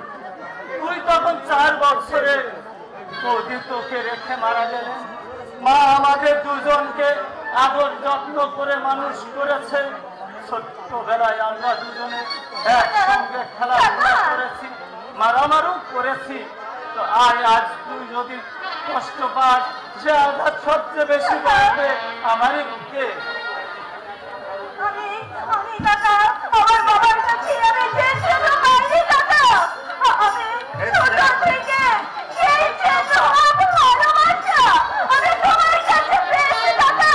তুই তখন 4 বছরে বৌদি তোকে রেখে মারা গেলেন। মা আমাদের দুজনকে আদর যত্ন করে মানুষ করেছে। ছোট্টবেলায় আমরা দুজনে একসঙ্গে খেলাধুলা করেছি, মারামারও করেছি। তো আজ তুই যদি কষ্ট পাস, সে আঘাত সবচেয়ে বেশি পাবে আমারই বুকে। আমি কাকা আমার বাবার কাছে আমি যেতে পারি কাকা। আমি ছোট থেকে এই যে ভালোবাসা আমি তোমার কাছে পেয়েছি কাকা।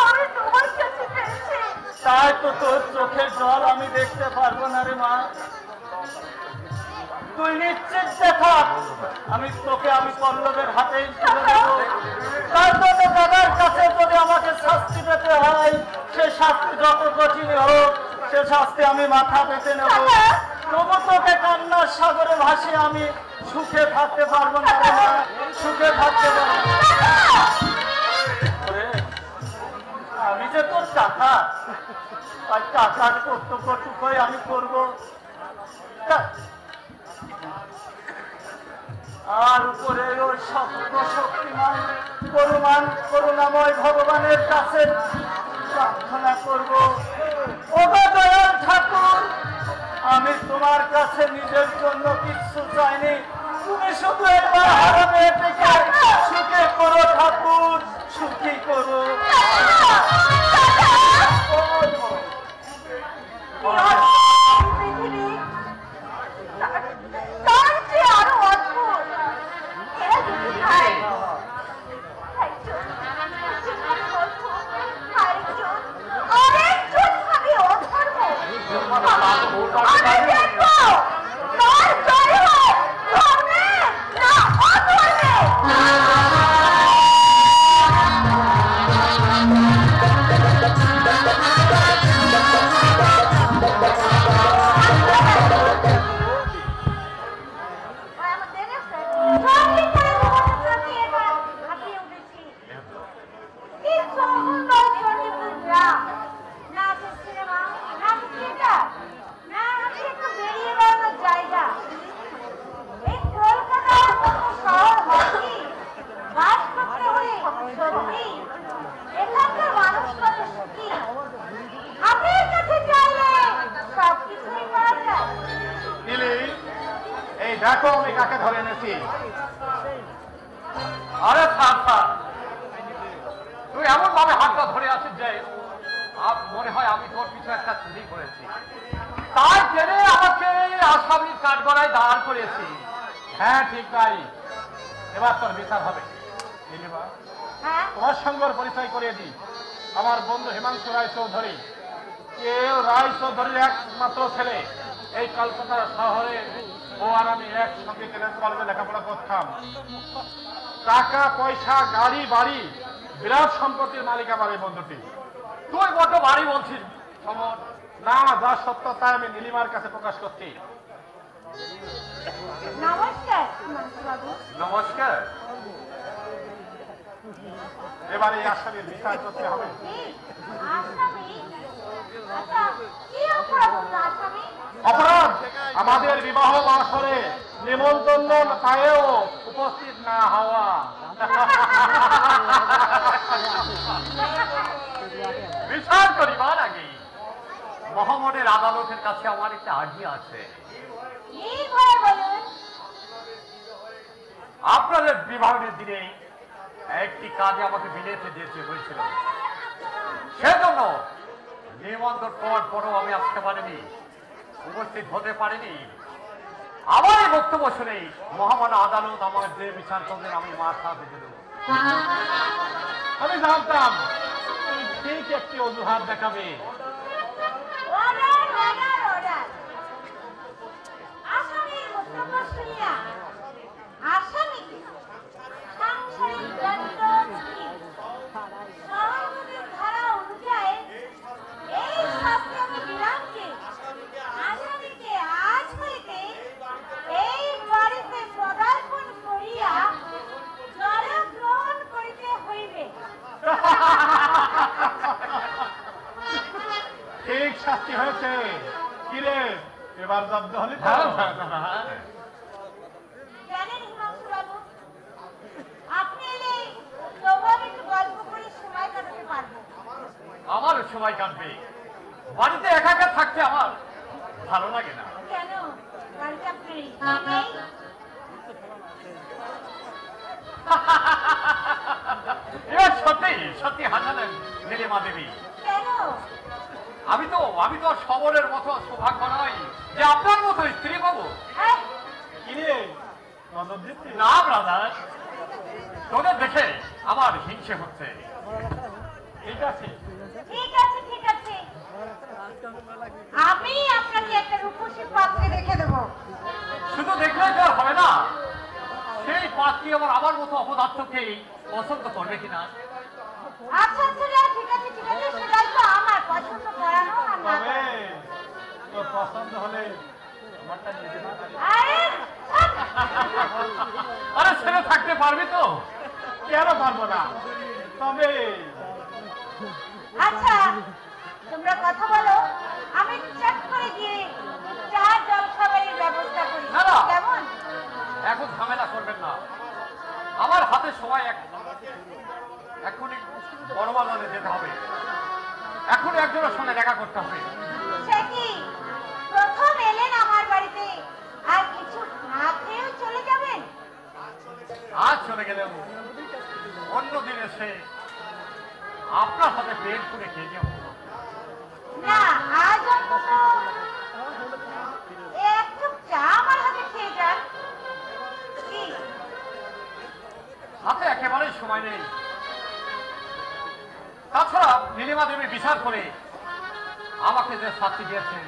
আমি তোমার কাছে পেয়েছি। তাই তো তোর চোখের জল আমি দেখতে পারবো না রে মা। তুই নিশ্চিত দেখা, আমি পল্লবের হাতেই তুলে দেব। তার জন্য দাদার কাছে যদি আমাকে শাস্তি পেতে হয়, সে শাস্তি যত কঠিন হোক, সে শাস্তি আমি মাথা পেতে নেব। তবু তোকে কান্নার সাগরে ভাসিয়ে আমি সুখে থাকতে পারবো না রে মা, সুখে থাকতে পারবো না। ওরে, আমি যে তোর টাকা, আর টাকার কর্তব্যটুকুই আমি করবো। আর উপরে ওই সর্বশক্তিমান করুণাময় ভগবানের কাছে প্রার্থনা করব, ওগো দয়াল ঠাকুর, আমি তোমার কাছে নিজের জন্য কিচ্ছু চাইনি, তুমি শুধু একবার হারাবে থেকে সুখে করো ঠাকুর, সুখী করো। দেখো আমি কাকে ধরে এনেছি। আরে থাক থাক, তুই এমন ভাবে হাতটা ধরে আছিস যে মনে হয় আমি তোর পিছু একটা চুরি করেছি, তাই জেনে আমাকে আসামির কাঠগড়ায় দাঁড় করেছি। হ্যাঁ ঠিক তাই, এবার তোর বিচার হবে। তোমার সঙ্গে পরিচয় করিয়ে দিই, আমার বন্ধু হিমাংশু রায় চৌধুরী, কেউ রায় চৌধুরীর একমাত্র ছেলে। এই কলকাতা শহরে ও আর আমি একসঙ্গে কলেজে লেখাপড়া করতাম। টাকা পয়সা গাড়ি বাড়ি বিরাট সম্পত্তির মালিক আমার এই বন্ধুটি। তুই বড্ড বাড়ি বলছিস সমর। না, যা সত্য তাই আমি নীলিমার কাছে প্রকাশ করছি। নমস্কার। নমস্কার। এবারে এই আসামির বিচার করতে হবে। অপরাধ আমাদের বিবাহ বাসরে নিমন্ত্রণ পায়েও উপস্থিত না হওয়া। বিচার করিবার আগে মোহাম্মদের আদালতের কাছে আমার একটা আর্জি আছে। আপনাদের বিবাহের দিনে একটি কাজে আমাকে বিলেতে যেতে হয়েছিল, সেজন্য নিমন্ত্রণ পাওয়ার পরও আমি আসতে পারিনি, উপস্থিত হতে পারিনি। আমার এই বক্তব্য শুনে মহামান্য আদালত আমার যে বিচার করলেন আমি মাথা বেঁধে দেব। আমি জানতাম তুমি ঠিক একটি অজুহাত দেখাবে। ঠিক শাস্তি হয়েছে। কিরে এবার জব্দ হলি তো? আমার সময় কাটবে, বাড়িতে একা একা থাকতে আমার ভালো লাগে না। এবার সত্যি সত্যি হাসালেন নীলিমা দেবী। আমি তো শবরের মতো সৌভাগ্য নয় যে আপনার মতো স্ত্রী পাবো। কিরে নজর দিচ্ছিস? না ব্রাদার, তোদের দেখে আমার হিংসে হচ্ছে। ঠিক আছে ঠিক আছে, আমি আপনাকে একটা রূপসী পাত্রে রেখে দেবো। শুধু দেখলেই তো হবে না, সেই পাত্রী আমার মতো অপদার্থকে পছন্দ করবে কিনা। আচ্ছা ঠিক আছে সেটাই তো আমার পছন্দ করানো আর না তবে তোর পছন্দ হলে আমারটা নিতে না পারি। আরে ছেড়ে থাকতে পারবি তো? কেন পারবো না? তবে আচ্ছা তোমরা কথা বলো, আমি চট করে গিয়ে চা জল খাবারের ব্যবস্থা করি। না, না। কেমন? এখন ঝামেলা করবেন না, আমার হাতে সময় এখনই বড় বাজারে যেতে হবে, এখন একজনের সঙ্গে দেখা করতে হবে। সে কি প্রথম এলেন আমার বাড়িতে আর কিছু না খেয়েও চলে যাবেন? আজ চলে গেলেও অন্যদিন এসে আপনার হাতে পেট করে খেয়ে যাব। না, আজ অন্তত এক কাপ চা আমার হাতে খেয়ে যান। কি হাতে একেবারেই সময় নেই, তাছাড়া নীলিমা দেবী বিচার করে আমাকে যে শাস্তি দিয়েছে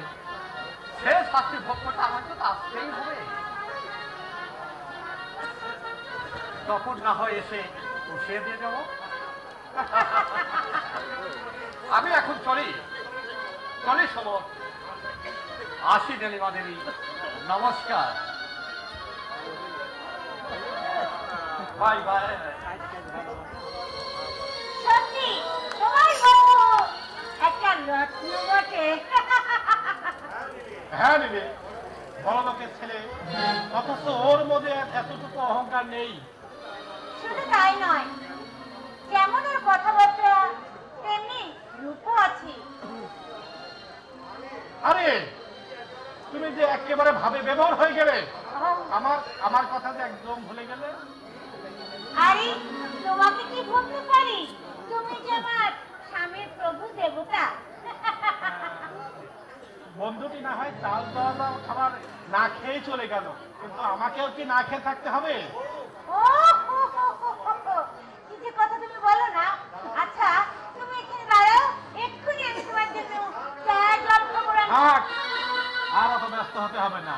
সে শাস্তি ভোগ করতে আমাকে তো আসতেই হবে। তখন না হয় এসে পুষিয়ে দিয়ে যাব। আমি এখন চলি সময় আসি। নীলিমা দেবী, নমস্কার। Bye bye. সত্যি তোমার বউ একটা রত্ন বটে। হ্যাঁ দিদি, বড় লোকের ছেলে, অথচ ওর মধ্যে এতটুকু অহংকার নেই। শুধু তাই নয়, যেমন ওর কথাবার্তা তেমনি রূপও আছে। আরে তুমি যে একেবারে ভাবে ব্যবহার হয়ে গেলে, আমার কথা যে একদম ভুলে গেলে। আরে তোমাকে কি বলতে পারি, তুমি যে আমার স্বামীর প্রভু দেবতা। বন্ধুটি না হয় চাল দেওয়া খাবার না খেয়ে চলে গেল, কিন্তু আমাকেও কি না খেয়ে থাকতে হবে? ও কি যে কথা তুমি বলো না। আচ্ছা তুমি এখানে দাঁড়াও, এক্ষুনি আমি তোমার জন্য চা জল খাবার আনবো। থাক, আর অত ব্যস্ত হতে হবে না।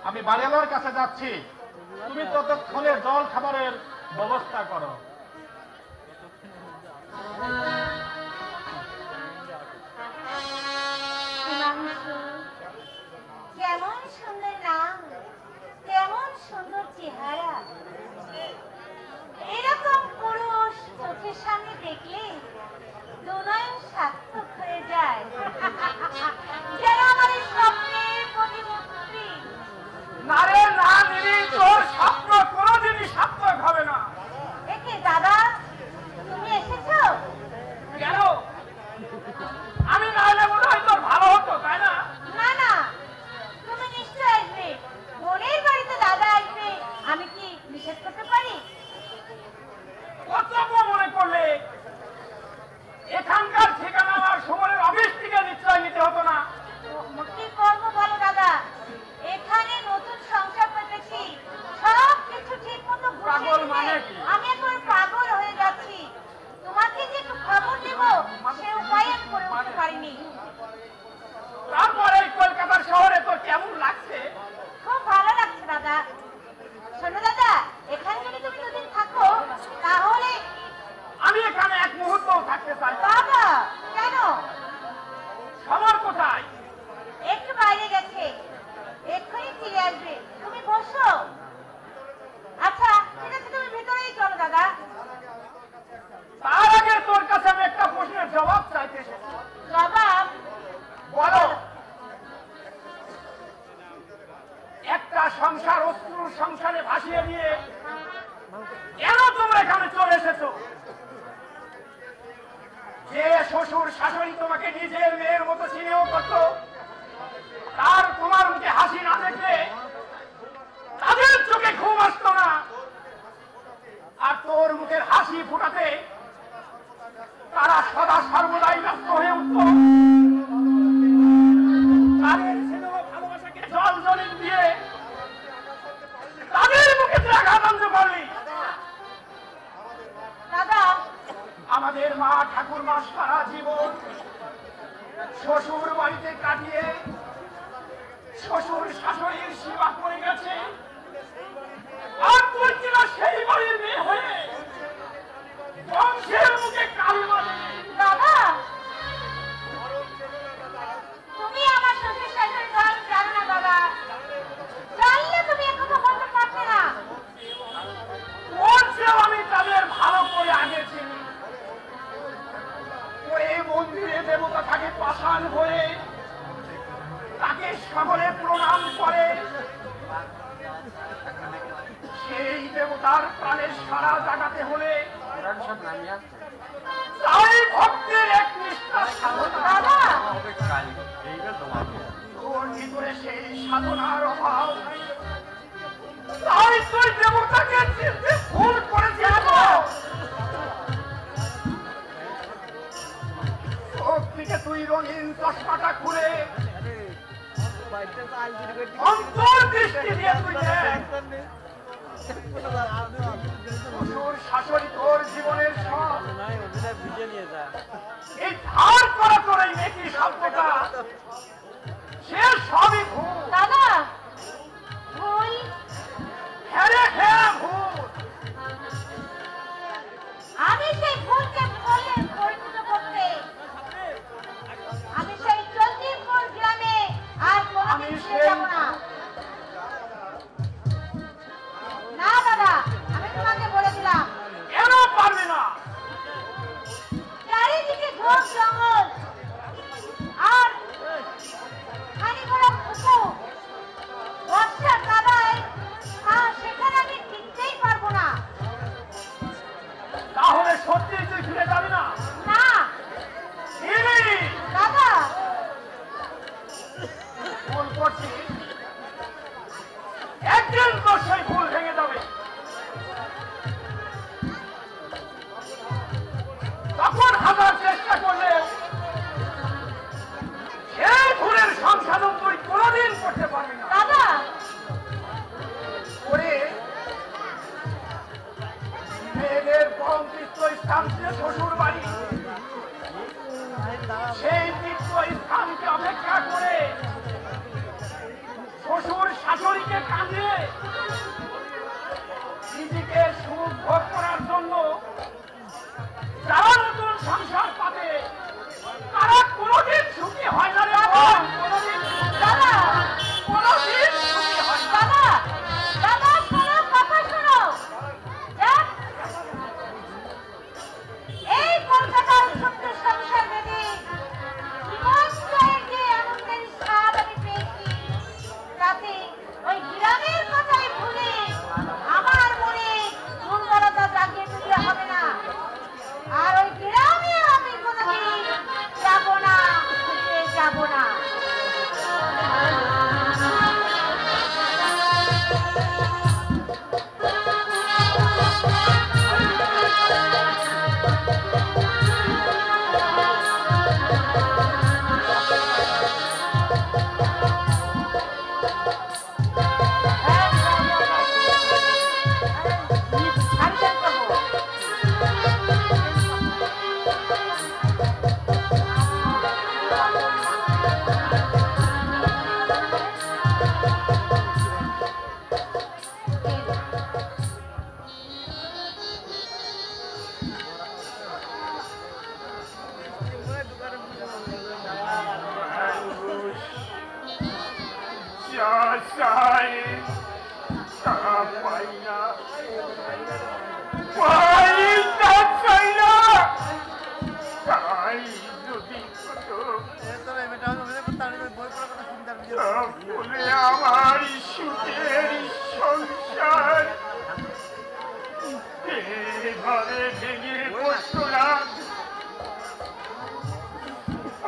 আমি বাড়িওয়ালার কাছে যাচ্ছি, তুমি ততক্ষণে জল খাবারের ব্যবস্থা করো। কেমন সুন্দর নাম, কেমন সুন্দর চেহারা। এরকম পুরুষ চোখের সামনে দেখলে দুনয়ন সার্থক হয়ে যায়। যেন আমার এই স্বপ্নের প্রতিমূর্তি। না রে না দিদি, তোর স্বপ্ন কোনোদিনই সার্থক হবে না। একে দাদা, তুমি এসেছো? কেন? আমি না এলে মনে হয় তোর ভালো হতো, তাই না? না না, তুমি নিশ্চয় আসবে। বোনের বাড়িতে দাদা আসবে, আমি কি নিষেধ করতে পারি? কর্তব্য মনে করলে এখানকার ঠিকানা আমার সময়ের অফিস থেকে নিশ্চয় নিতে হতো না। কি করবো বলো দাদা, এখানে নতুন সংসার পেতেছি, সব কিছু ঠিক মতো পাগল মানে কি? আমি এখন পাগল হয়ে যাচ্ছি। তোমাকে যে একটু খবর দেব সে উপায় আমি করে উঠতে পারিনি। তারপরে এই কলকাতার শহরে তোর কেমন লাগছে? খুব ভালো লাগছে দাদা। শোনো দাদা, এখানে যদি তুমি দুদিন থাকো তাহলে। আমি এখানে এক মুহূর্ত থাকতে চাই। বাবা কেন? সমর কোথায়? একটু বাইরে গেছে, এক্ষুনি ফিরে আসবে। তুমি বসো। আচ্ছা ঠিক আছে, তুমি ভিতরেই চলো দাদা। তার আগে তোর কাছে আমি একটা প্রশ্নের জবাব চাইতে এসেছি। জবাব? বলো, একটা সংসার অশ্রুর সংসারে ভাসিয়ে দিয়ে কেন তোমরা এখানে চলে এসেছো? যে শ্বশুর শাশুড়ি তোমাকে নিজের মেয়ের মতো স্নেহ করত, তার তোমার মুখে হাসি না দেখলে তাদের চোখে ঘুম আসতো না, আর তোর মুখের হাসি ফোটাতে তারা সদা সর্বদাই ব্যস্ত হয়ে উঠত। তাদের স্নেহ ভালোবাসাকে জল জলিত দিয়ে তাদের মুখে আঘাত করলি। দাদা আমাদের মা ঠাকুরমা সারা জীবন শ্বশুর বাড়িতে কাটিয়ে শ্বশুর শাশুড়ির সেবা করে গেছে, আর তুই কিনা সেই বাড়ির মেয়ে হয়ে বংশের মুখে কালি মারলি। দাদা তুমি আমার শ্বশুর শাশুড়ির ঘর জানো না দাদা, জানলে তুমি একথা বলতে পারতে না। বলছেও আমি তাদের ভালো করে আগে চিনি। ওই মন্দিরে দেবতা থাকে পাষাণ হয়ে, তাকে সকলে প্রণাম করে, দেবতার প্রাণের সারা জাগাতে হলে তাই ভক্তের এক নিষ্ঠার সাধনা। তোর ভিতরে সেই সাধনার অভাব, তাই তুই দেবতাকে চিনতে ভুল করেছিস। চোখ থেকে তুই রঙিন চশমাটা খুলে অন্তর্দৃষ্টি দিয়ে তুই দেখ, শ্বশুর শাশুড়ি তোর জীবনের সব এই ধার করা তোর এই মেকি শব্দটা সে সবই ভুল। দাদা ভুল? হ্যাঁ হ্যাঁ ভুল। আমি সেই ভুলকে ভুলে পরিণত করতে আমি সেই চন্দ্রপুর গ্রামে আর কোনোদিন ফিরে যাব না। না দাদা, আমি তোমাকে বলে দিলাম। কেন পারবে না? চারিদিকে ঘোর জঙ্গল আর খানি ভরা পুকুর, বর্ষা কাদায় সেখানে আমি টিকতেই পারবো না। তাহলে সত্যি তুই ফিরে যাবি না? না দাদা, ভুল করছিস, একদিন তো সেই ভুল ভেঙে যাবে। তখন হাজার চেষ্টা করলে সেই ভুলের সংশোধন তুই কোনোদিন করতে পারবি না। দাদা ওরে মেয়েদের পরম তীর্থস্থান ছিল শ্বশুর বাড়ি, সেই তীর্থস্থানকে অপেক্ষা করে শ্বশুর শাশুড়িকে কাঁদিয়ে নিজেকে সুখ ভোগ করার জন্য যারা নতুন সংসার পাবে তারা কোনোদিন সুখী হয় না রে বোন, কোনোদিন দাদা কোনোদিন সুখী হয় না। দাদা দাদা শোনো, কথা শোনো। দেখ, এই কলকাতার ছোট্ট সংসার বেঁধে জীবনজয়ের যে আনন্দের স্বাদ আমি পেয়েছি, তাতে ওই গ্রামের কথাই ভুলে আমার মনে দুর্বলতা জাগিয়ে তুলতে হবে না। আর ওই গ্রামে আমি কোনোদিন যাব না, ফিরে যাব না। আমার সুখের সংসার ঘরে ভেঙে পড়তো না,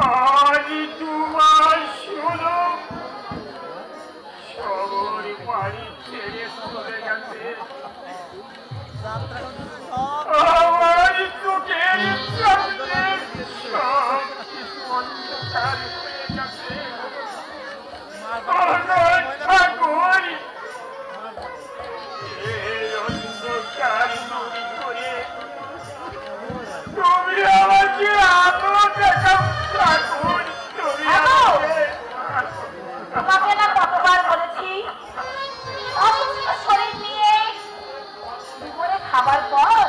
আজ তোমার শোনো সবর বাড়ি ছেড়ে চলে গেছে। আমার চোখের সামনে সব কিছু অন্ধকার হয়ে গেছে। ঠাকুর, এই অন্ধকার দূর করে তুমি আমাকে আলো দেখাও ঠাকুর, তুমি তোমাকে না কতবার বলেছি অসুস্থ শরীর নিয়ে দুপুরে খাবার পর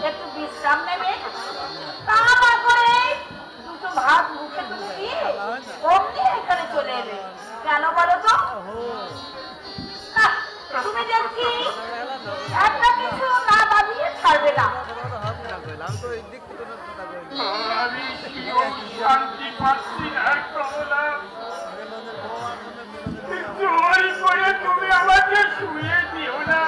একটু বিশ্রাম নেবে, তা না করে দুটো ভাত মুখে তুলে দিয়ে অমনি এখানে চলে এলে কেন বলো তো? তুমি দেখছি একটা কিছু না দাবিয়ে ছাড়বে না। আমি শান্তি পাচ্ছি না কমলা, জোর করে তুমি আমাকে শুয়ে দিও না।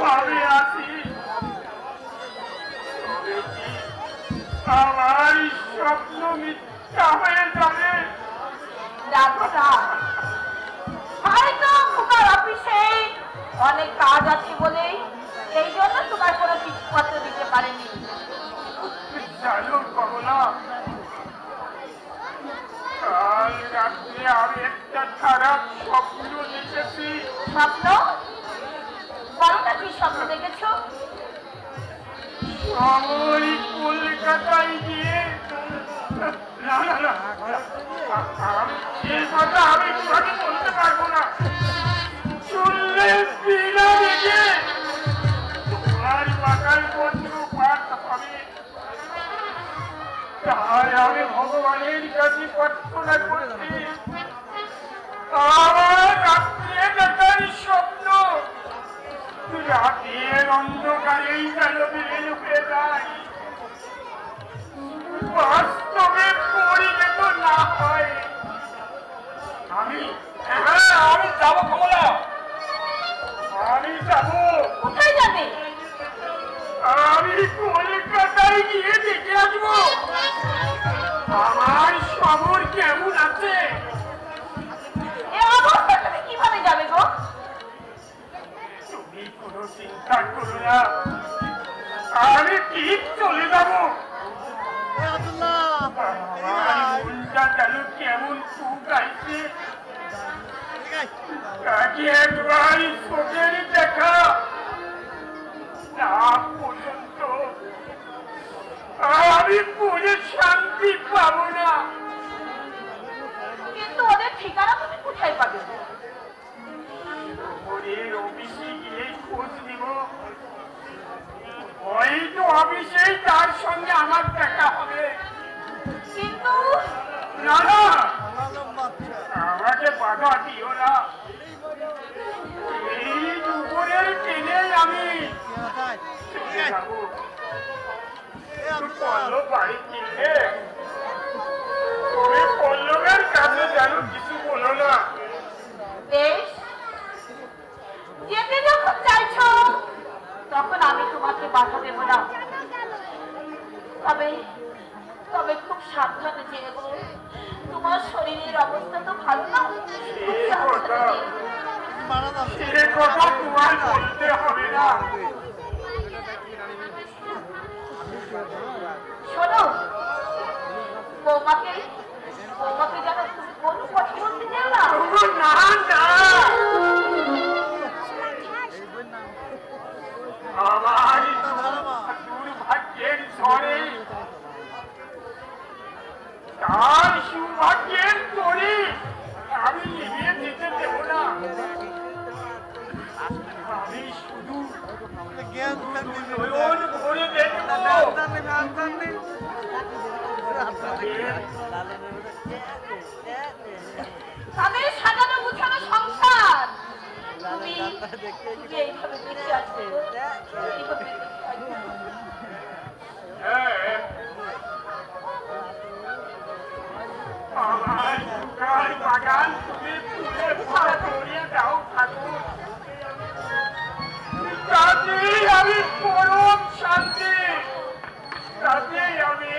ভাবে আছি আমার স্বপ্ন মিথ্যা হয়ে যাবে। হয়তো তোমার অফিসে অনেক কাজ আছে বলে এই জন্য তোমার কোনো চিঠিপত্র দিতে পারেনি। জানো কমলা, কাল রাত্রে আমি একটা খারাপ স্বপ্ন দেখেছি। স্বপ্ন? বলো না কি স্বপ্ন দেখেছো? আমি কলকাতায় গিয়ে না না না আমি এই কথা আমি তোমাকে বলতে পারবো না। শুনলে বিনা দেখে তোমার মাথার বন্ধু পাঠ হবে। তাই আমি ভগবানের কাছে প্রার্থনা করছি আমার রাত্রে দেখার স্বপ্ন রাতের অন্ধকারেই যেন বিলীন হয়ে যায়, বাস্তবে পরিণত না হয়। আমি যাবো কমলা, আমি যাবো। কোথায় যাবে? আমি কলকাতায় গিয়ে দেখে আসবো আমার শহর কেমন আছে। এ অবস্থা তুমি কিভাবে যাবে গো? তুমি কোনো চিন্তা করো না, আমি ঠিক চলে যাবো। আমার মনটা যেন কেমন শুকাইছে, তাকে একবার চোখের দেখা না পর্যন্ত আমি পুরে শান্তি পাবো না। কিন্তু ওদের ঠিকানা তুমি কোথায় পাবে? ওদের অফিসে গিয়ে খোঁজ নিব, হয়তো অফিসেই তার সঙ্গে আমার দেখা হবে। কিন্তু না না, আমাকে বাধা দিও না। এই দুপুরের ট্রেনে আমি চলে যাবো। পল্লব বাড়ি কিনলে তুমি পল্লবের কাছে যেন কিছু বলো না। বেশ, যেতে যখন চাইছো তখন আমি তোমাকে বাধা দেব না। তবে তবে খুব সাবধানে যেও গো। তোমার শরীরের অবস্থা তো ভালো না। খুব সাবধানে যেও। সে কথা তোমার বলতে হবে না। শোনো, বৌমাকে যেন তুমি কোনো কথা বলতে চাও না। না না, আমার দুর্ভাগ্যের ঝড়ে তার সৌভাগ্যের তোরে আমি এগিয়ে যেতে দেব না। আমি শুধু নয়ন ভরে দেখব তাদের সাজানো গুছানো সংসার তুমি এইভাবে দেখে আসবে গো। এইভাবে দেখে আসবে। আমার দুর্গার বাগান তুমি ফুলে ভরা করিয়ে দাও ঠাকুর, তাতেই আমি পরম শান্তি, তাতেই আমি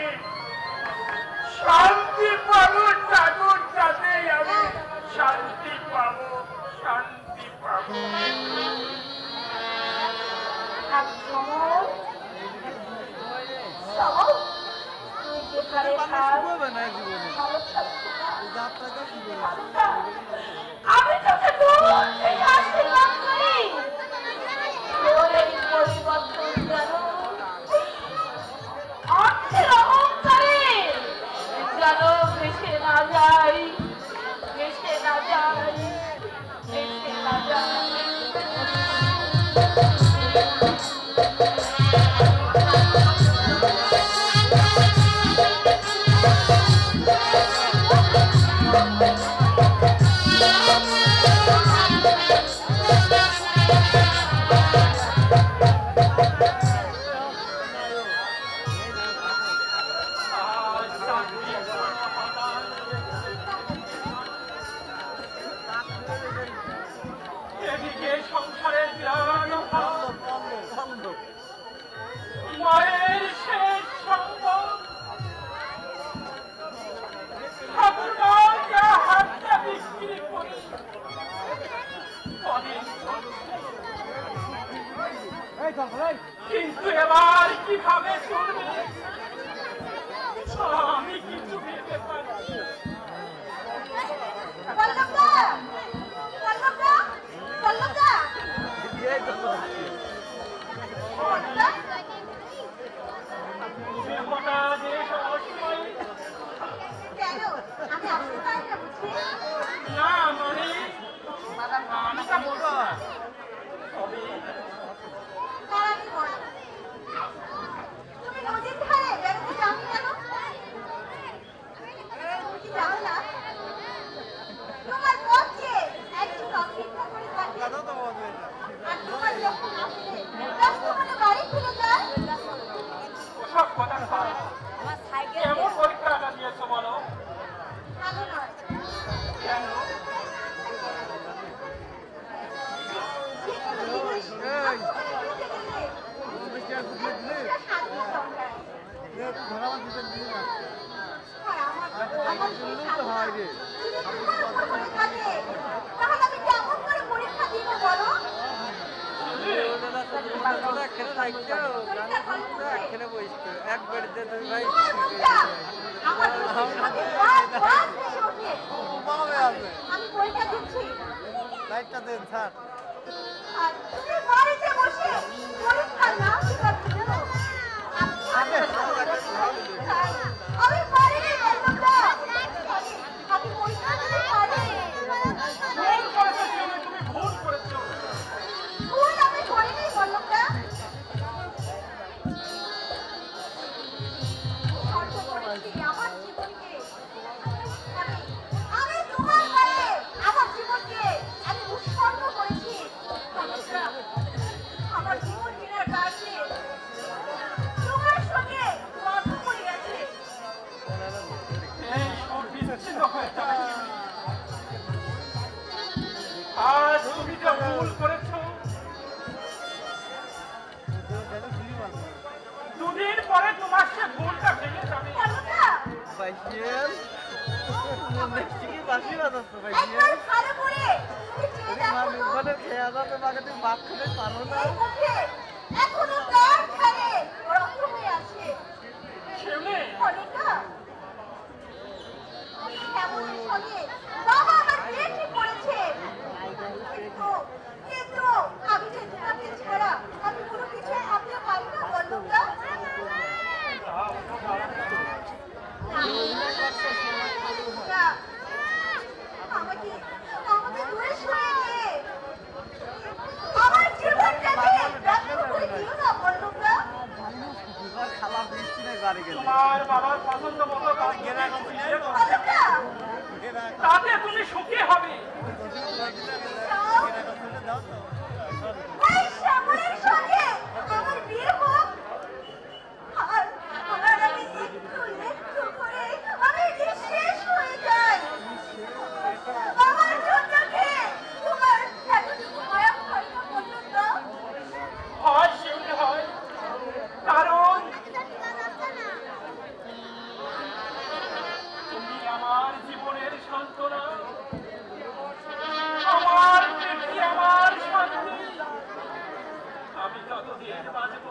শান্তি পাবো ঠাকুর, তাতেই আমি শান্তি পাবো, শান্তি পাবো। তুই যেখানে থাক ভালো থাকবি না। আমি তোকে দূর থেকে আশীর্বাদ করি। তোর এই পরিবর্তন যেন অর্থের অহংকারে যেন ভেসে না যায়, ভেসে না যায়, ভেসে না যায়। এদিকে সংসারের বিরাট অভাব, কিন্তু এবার কিভাবে চলবে আমি কিছু ভেবে পাচ্ছি না। তুমি হঠাৎ এসে অসময়ে না মানে আমি তা বলবো না। তবে তুমি নদীর ধারে বেড়াতে যাও কেন? তুমি কি জানো না তোমার পথে একজন অপেক্ষা করে থাকে, আর তোমার যখন আসে ব্যস্ত মনে বাড়ি ফিরে যায়। ওসব কথা নয়। কেমন পরীক্ষাটা দিয়েছো বলো? ভালো নয়। কেন? যে কোনো জিনিস আপনি করতে গেলে একটা শান্তি দরকার। আর আমার সেই শান্তি যদি তোমার উপর পড়ে থাকে, তাহলে আমি কেমন করে পরীক্ষা দিব বলো? তোমার মুখটা আমার চোখের সাথে বারবার ভেসে ওঠে। আমি পরীক্ষা দিচ্ছি আর তুমি বাড়িতে বসে পরীক্ষার নাম শেখাচ্ছ। আমি পারিনি বল্লভদা, আমি পরীক্ষা দিতে পারি। ভুল করেছো তুমি, তুমি ভুল করেছো। ভুল আমি করিনি বল্লভদা। শর্ত করেছি আমার জীবনকে, আমি তোমার গায়ে আমার জীবনকে আমি উৎসর্গ করেছি। বল্লভদা, আমার জীবন কেনার কাছে তোমার সঙ্গে গর্ব করে গেছে। এই সব বিচ্ছিন্ন হয়ে যাবে। আজ তুমি যে ভুল করেছো, দুদিন পরে তোমার সে ভুলটা ভেঙে যাবে। বল্লভদা, একবার ভালো করে তুমি চেয়ে দেখো তো। এই মুখে এখনো কার ধারে রক্ত হয়ে আছে। শিউলি, অনিতা, শ্যামলের সঙ্গে বাবা আমার বিয়ে ঠিক করেছে। কিন্তু আমি যে তোমাকে ছাড়া আমি কোনো কিছুই ভাবতে পারি না বল্লভদা। না, আমাকে আমাকে দূরে সরিয়ে দিয়ে আমার জীবনটাকে ব্যর্থ করে দিও না বল্লভদা। তোমার বাবার পছন্দ মতো কাউকে বিয়ে করো। বল্লভদা, তাতে তুমি সুখী হবে। এই শ্যামলের সঙ্গে আমার বিয়ে হোক, আর আমি একটু একটু করে আমি নিঃশেষ হয়ে যাই। আমার জন্য কি তোমার এতটুকু মায়া হয় না বল্লভদা? হয় শিউলি হয়, কারণ তুমি আমার জীবনের সান্ত্বনা, আমার তৃপ্তি, আমার শান্তি। আমি যতদিন বাঁচব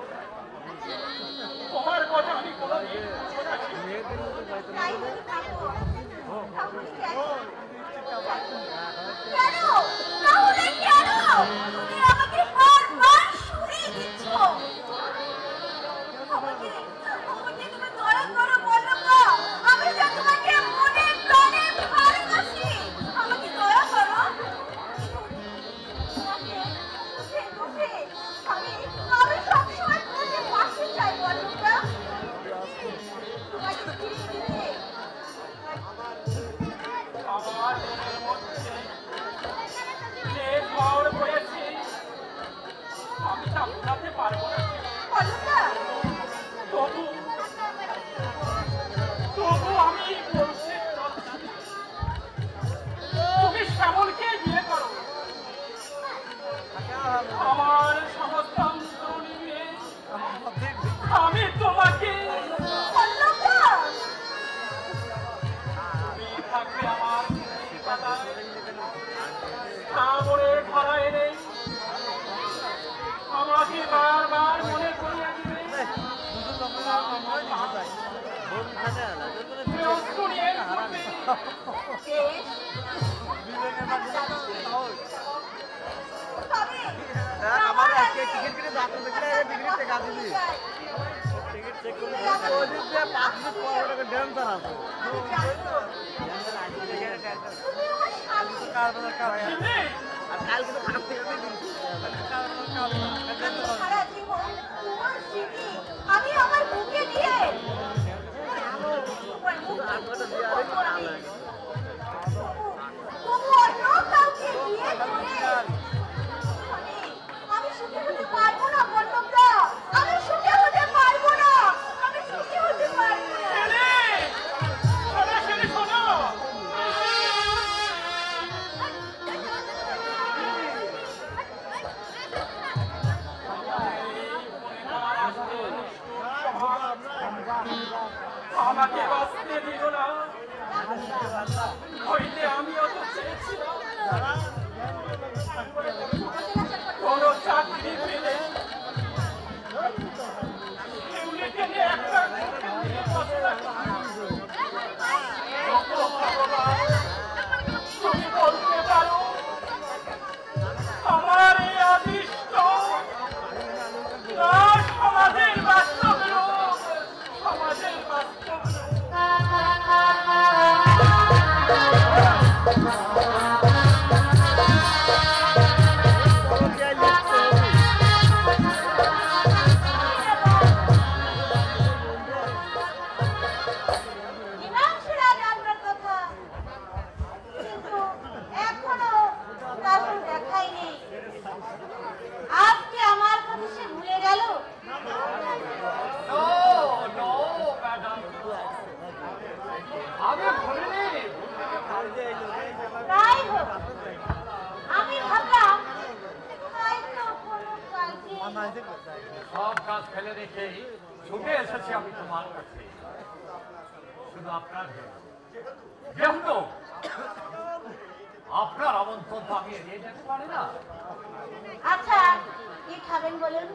তোমার কথা আমি কোনোদিন ভুলবো না। তাই যদি থাকো, তাহলে কেন? কেন? তাহলে কেন তুমি আমাকে বারবার সরিয়ে দিচ্ছ? আমাকে তুমি দয়া করো বল্লভদা, আমি যে তোমাকে মনে প্রাণে ভালোবাসি, আমাকে দয়া করো। তোমাকে সুখে দুঃখে আমি সবসময় তোমাকে পাশে চাই বল্লভদা। তোমাকে ফিরিয়ে দিতে আমার মনের মধ্যে যে ঝড় বয়েছে আমি তা বোঝাতে পারবো না। বল্লভদা, তবু আমি বলছি, তুমি শ্যামলকে বিয়ে করো। আমার সমস্ত অন্তর নিয়ে আমি তোমাকে, বল্লভদা, তুমি থাকবে আমার পাতায়, সামনে ধরা এনে বেশ তবে আমার আজকে টিকিট কেটে যাত্রা দেখলে টিকিট টাকা দিবি টিকিট চেক করে ওই যে 5 মিনিট পর ওটাকে ড্যান্সার আছে আর কালকে তো খারাপ থেকে সারা জীবন তোমার স্মৃতি আমি আমার বুকে দিয়ে তবু অন্য কাউকে বিয়ে করে আমি সুখী হতে পারবো না বল্লভদা, আমি সুখী হতে পারবো না, আমি সুখী হতে পারবো না। আমাকে বাঁচতে দিল না, হইলে আমিও তো চেয়েছিলাম কোন চাকরি পেলে এগুলিকে নিয়ে একটা তুমি বলতে পারো আমার এই অদৃষ্ট না সমাজের বাস্তব রূপ, সমাজের বাস্তব আজকে আমার কথা সে ভুলে গেল। আমি ভুলিনি। তাই হোক, আমি ভাবলাম হয়তো কোনো কাজে সব কাজ ফেলে রেখে ছুটে এসেছি আমি তোমার কাছে, শুধু আপনার জন্য। যেহেতু আপনার আমন্ত্রণ তো আমি এড়িয়ে যেতে পারি না। আচ্ছা কি খাবেন বলুন?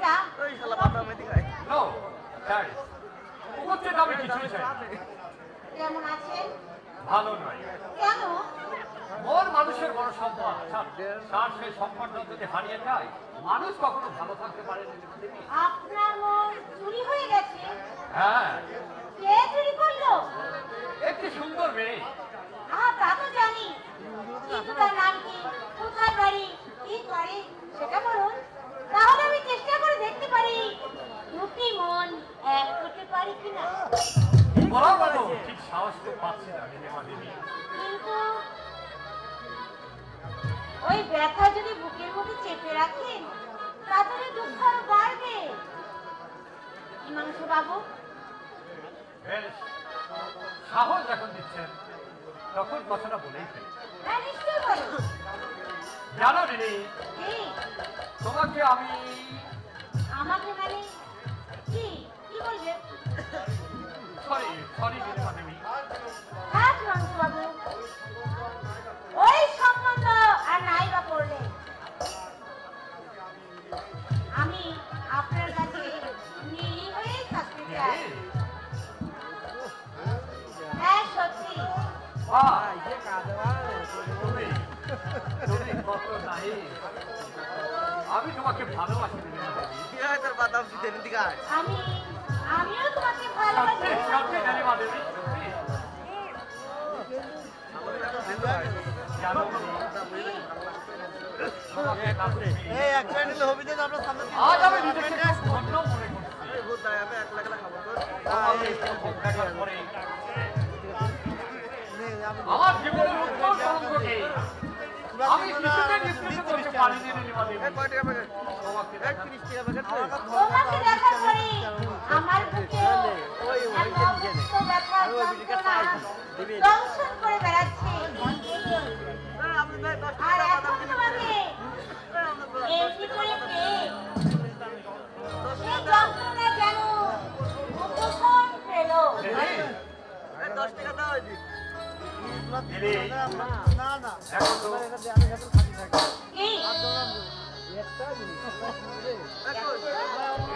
চা? ওই শালা বাবা মেদি খায় নো চাই উপস্থিত আমি কিছুই চাই না। কেমন আছেন? ভালো নয়। কেন? মন মানুষের বড় সম্পদ। তার সেই সম্পদটা যদি হারিয়ে যায় মানুষ কখনো ভালো থাকতে পারে না। আপনার মন চুরি হয়ে গেছে? হ্যাঁ, কে চুরি করলো? একটি সুন্দর মেয়ে। তা তো জানি, কিন্তু তার নাম কি, কোথায় বাড়ি, কি করে সেটা বলুন, তাহলে আমি চেষ্টা করে দেখতে পারি দুটি মন এক করতে পারি কিনা। বলার মতো ঠিক সাহস তো পাচ্ছি না নীলিমা দেবী। কিন্তু ওই ব্যথা যদি বুকের মধ্যে চেপে রাখেন তাহলে দুঃখ আরো বাড়বে। হিমাংশু বাবু, বেশ, সাহস যখন দিচ্ছেন তখন কথাটা বলেই ফেলি। হ্যাঁ নিশ্চয় বলো। জানো দিদি, কি? তোমাকে আমি আমাকে মানে কি কি বলবে? সরি সরি নীলিমা দেবী। হ্যাঁ হিমাংশু বাবু, ওই সম্বন্ধ আর নাই বা করলে আমি আপনার কাছে নীলি হয়েই থাকতে চাই। হ্যাঁ সত্যি। তুমি কত নাই, আমি তোমাকে ভালোবাসি নীলিমা দেবী। কি হয় তোর বাদাম দিতে দিকে আয় আমিও তোমাকে ভালোবাসি। সত্যি সত্যি নীলিমা দেবী, সত্যি। জানো দিদি, তোমাকে না পেয়ে এই এক প্যান্ডেল হবি না আমরা সামনে আজ আমি নিজেকে খুব ধন্য মনে করছি। এই ভূত দাঁড়ায় আমি 1 লাখ খাবো তো তোমাকে এই সম্পর্ক দেখার পরে আমার জীবনের উত্তর তরঙ্গকে আমি কিছুতে নিষ্কৃত করতে পারিনি নীলিমা দেবী। কয় টাকা প্যাকেট তোমাকে 30 টাকা প্যাকেট তোমাকে দেখার পরে আমার বুকে এক অদ্ভুত ব্যথার যন্ত্রণা দংশন করে বেড়াচ্ছে। আর এখন তোমাকে এমনি করে পেয়ে সেই যন্ত্রণা যেন উপশম পেল। দিদি, 10 টাকা দাও দিদি, না না দেখো তো, কি?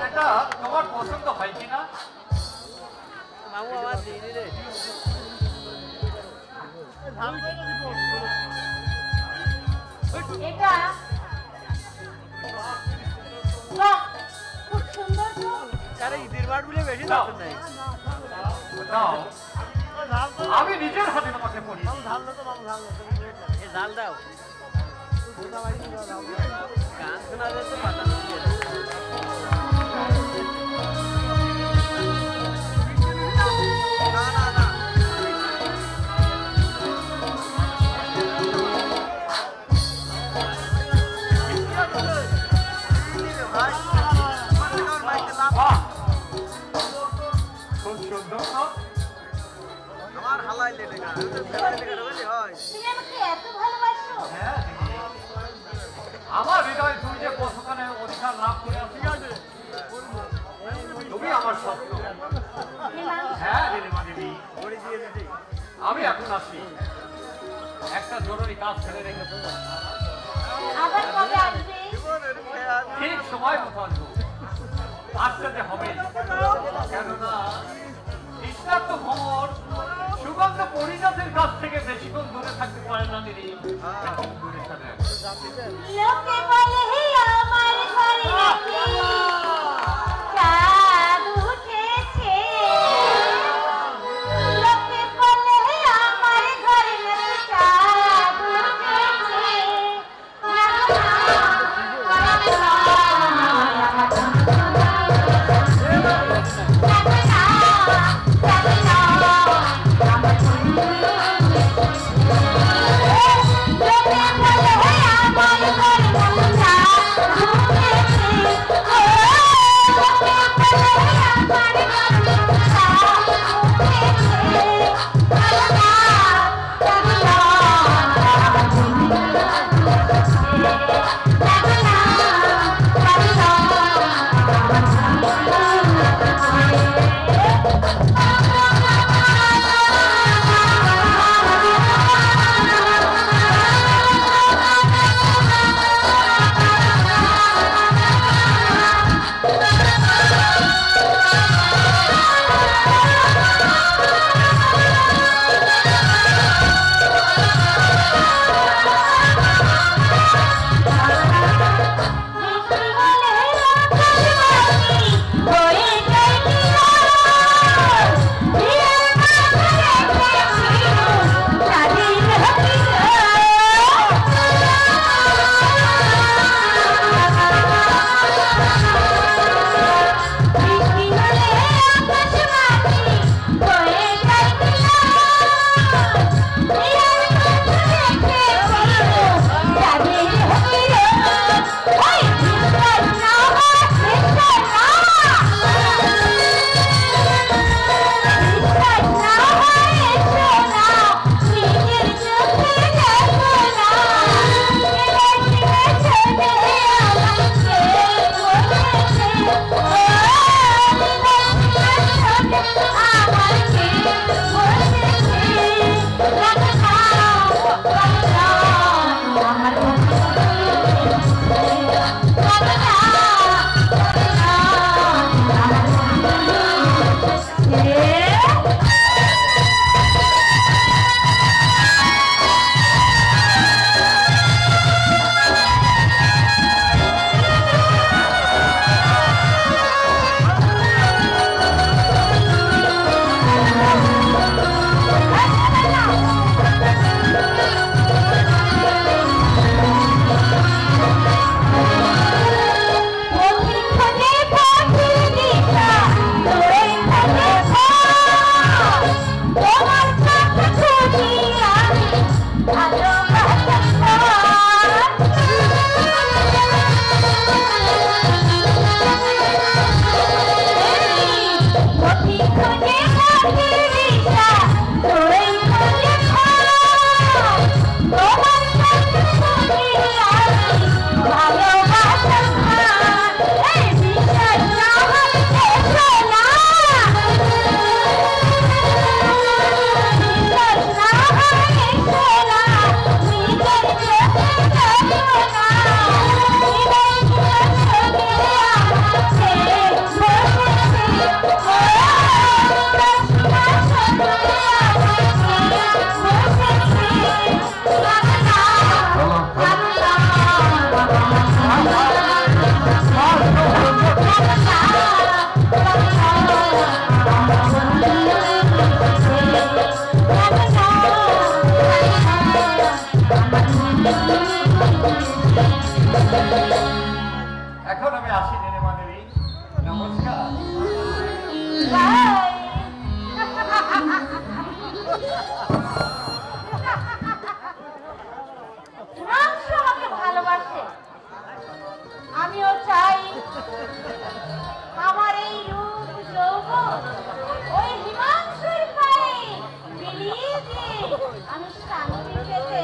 এটা তোমার পছন্দ হয় কিনা? মামু আমার দিদি রে এটা বাহ, খুব সুন্দর তো। আরে ঈদের বার বলে বেশি দাম নাই দাও, আমি নিজের হাতে তোমাকে পড়ি। ঝাল দাও তো বাবু, ঝাল দাও। এই ঝাল দাও। গান শোনা যায় তো পাতা না না না বাহ, খুব সুন্দর তো। আমার হালাই লেগে গেল হয় তুমি আমাকে এত ভালোবাসো? হ্যাঁ, আমার হৃদয়ে তুমি যে কতখানের অধিকার লাভ করে আছো, তুমি আমার স্বপ্ন। হ্যাঁ নীলিমা দেবী, ঘড়ি দিয়ে দিছি আমি এখন আসি, একটা জরুরি কাজ ছেড়ে রেখেছো। আবার কবে আসবে? জীবনের খেয়াল ঠিক সময় মতো আসবো, আসতে যে হবে, কেননা তৃষ্ণার্ত ভ্রমণ সুগন্ধ পরিজাতের কাছ থেকে বেশিক্ষণ দূরে থাকতে পারে না দিদি। দূরে থাকে। লোকে বলে হে আমার ঘরে নাকি চাঁদ উঠেছে। লোকে বলে হে আমার ঘরে নাকি চাঁদ উঠেছে। লোকে বলে হে আমার ঘরে নাকি এখন আমি আসি নীলিমা দেবী, নমস্কার। আমাকে ভালোবাসে, আমিও চাই আমার এই রূপ যৌবন ওই হিমাংশুর পায়ে বিলিয়ে দিয়ে আমি শান্তি পেতে।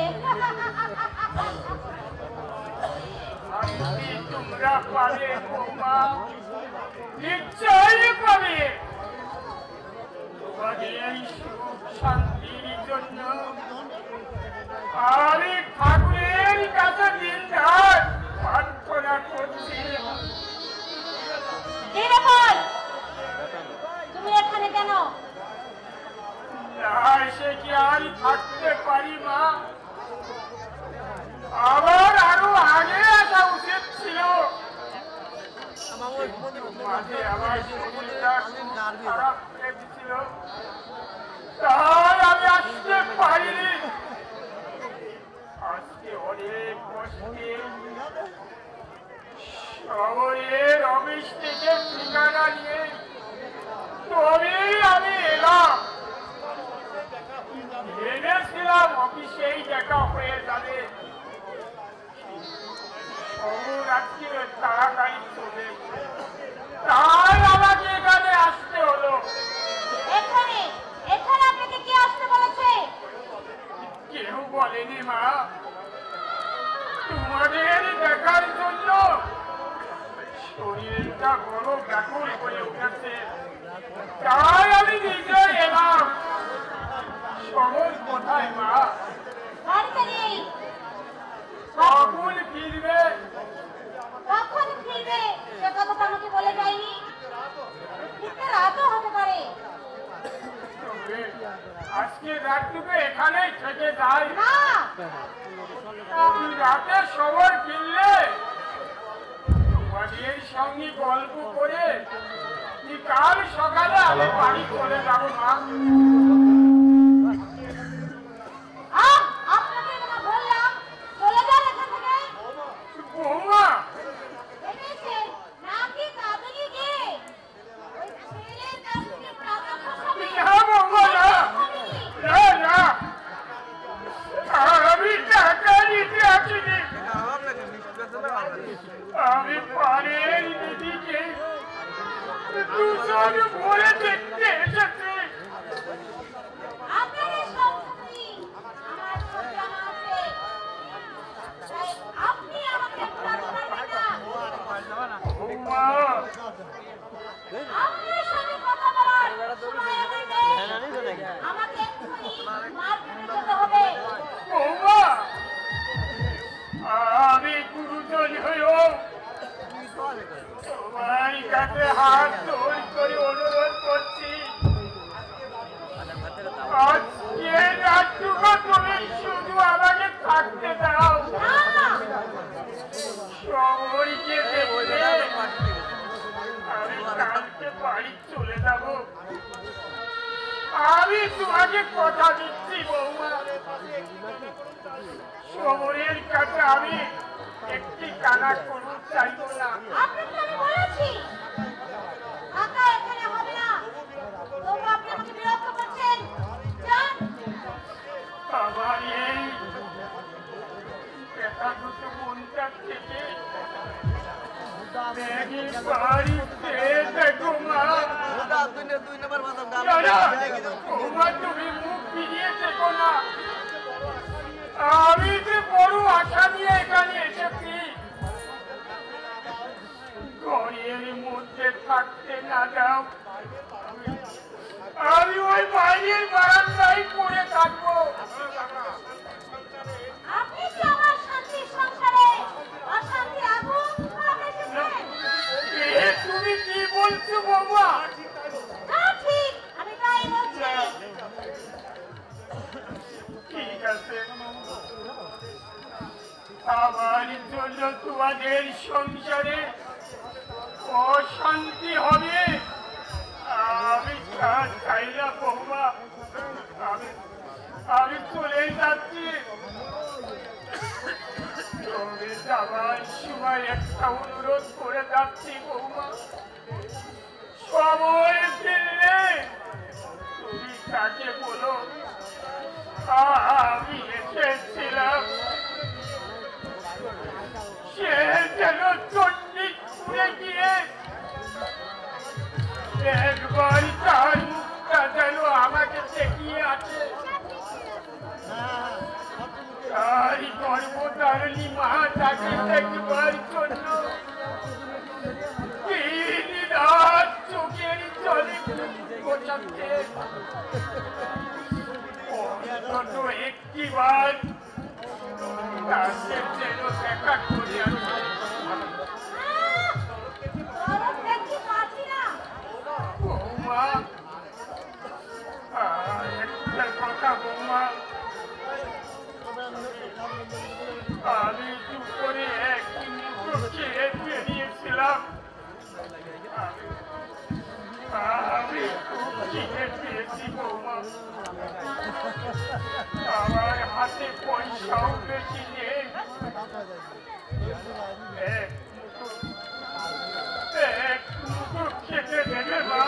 তোমরা পাবে বৌমা, নিশ্চয়ই পাবে। তোমাদের এই সুখ শান্তির জন্য আমি ঠাকুরের কাছে দিনরাত প্রার্থনা করছি। তুমি এখানে কেন? না এসে কি আর থাকতে পারি মা? আবার আরো আগে আসা উচিত ছিল। মাঝে আমার শরীরটা খারাপ লেগেছিল, তাই আমি আসতে পারিনি। আজকে অনেক কষ্টে শহরের অফিস থেকে ঠিকানা নিয়ে তবেই আমি এলাম। ভেবেছিলাম অফিসেই দেখা হয়ে যাবে, শহর আজকে তাড়াতাড়ি চলে, তাই আমাকে এখানে আসতে হলো। এখানে এখানে আপনাকে কি আসতে বলেছে? কেউ বলেনি মা, তোমাদের দেখার জন্য শরীরটা বড় ব্যাকুল হয়ে উঠেছে, তাই আমি নিজে এলাম। শহর কোথায় মা? বাড়িতে নেই। কখন ফিরবে? কখন ফিরবে সে কথা তো আমাকে বলে যায়নি। ফিরতে রাতও হতে পারে। আজকে রাতটুকু এখানেই থেকে যাই। না, রাতে সবার ফিরলে তোমাদের সঙ্গে গল্প করে কাল সকালে আমি বাড়ি চলে যাবো মা। আপনাকে না বললাম চলে যান এখান থেকে। বৌমা দেখেছেন নাকি কাঁদুনি গিয়ে ওই ছেলের কাছ থেকে টাকা খসাবে। না বৌমা, না না না, আমি টাকা নিতে আসিনি। আমি পারের দিদিকে দুজন ভরে দেখতে এসেছি। আপনার এই সম্পত্তি আমার সব জানা আছে, তাই আপনি আমাকে ফেরাতে পারবেন না। বৌমা আপনার সঙ্গে কথা বলার সময় আমার নেই। আমাকে এক্ষুনি মার্কেটে যেতে হবে। বৌমা, আমি গুরুজন হয়েও তোমার কাছে হাত জোর করে অনুরোধ করছি, আজকে রাতটুকু তুমি শুধু আমাকে থাকতে দাও। না, শহরকে দেখলে আমি কালকে বাড়ি চলে যাব। আমি তোমাকে কথা দিচ্ছি বৌমা, শহরের কাছে আমি একটি কানা করতে চাইব না। আপনাকে আমি বলেছি টাকা এখানে হবে না। তবু আপনি আমাকে বিরক্ত করছেন। যান। আমার এই পেটাগুলো মনটা থেকে ব্যাগের বাড়িতে দেখো মা। বৌমা, তুমি মুখ ফিরিয়ে দেখো না। আমি যে বড় আশা নিয়ে এখানে এসেছি, ঘরের মধ্যে থাকতে না দাও। আমি ওই বাইরের বারান্দায় পড়ে থাকবো। আপনি কি আমার শান্তির সংসারে অশান্তি আগুন ধরাতে এসেছেন? তুমি কি বলছো বৌমা? না, ঠিক আমি তাই বলছি। ঠিক আছে, আমার জন্য তোমাদের সংসারে অশান্তি হবে আমি তা চাই না বৌমা। আমি চলে যাচ্ছি। তবে যাবার সময় একটা অনুরোধ করে যাচ্ছি বৌমা, সময় ফিরলে তুমি তাকে বলো আমি এসেছিলাম, সে যেন চণ্ডীপুরে গিয়ে একবার তার মুখটা যেন আমাকে দেখিয়ে আছে। তাই গর্ভধারিণী মা তাকে দেখবার জন্য দিন রাত চোখের জলে গোছাচ্ছে। অন্তত একটিবার তাকে যেন দেখা করে আছে। বৌমা, একটা কথা বৌমা, আমি দুপুরে একটি মুঠো খেয়ে বেরিয়েছিলাম। আমি খুব খিদে পেয়েছি বৌমা, আমার হাতে পয়সাও বেশি নেই। এক মুঠো খেতে দেবে মা?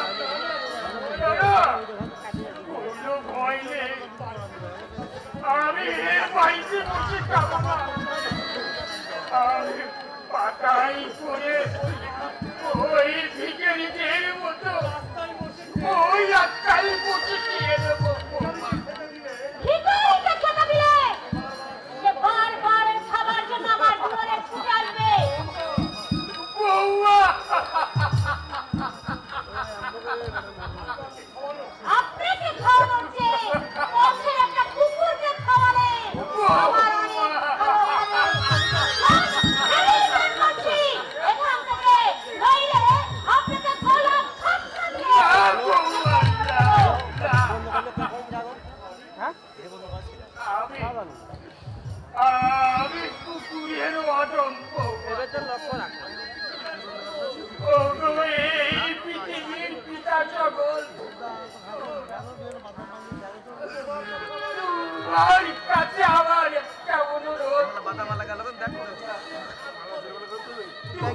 কোনো ভয় নেই, আমি বাড়িতে বসে খাবো না। আমি পাতাই করে ওই ভিখারিদের মতো ওই রাস্তায় বসে খেয়ে নেবো। আপনাকে খাওয়ানো হচ্ছে পথের একটা কুকুরকে খাওয়ালে আমার অনেক ভালো লাগে। এখান থেকে নইলে আপনাকে গোলাপ খাচ্ছে। আমি কুকুরের অদম্প লক্ষ্য রাখো। এই পৃথিবীর পিতা সকল তোমার কাছে আমার একটা অনুরোধ,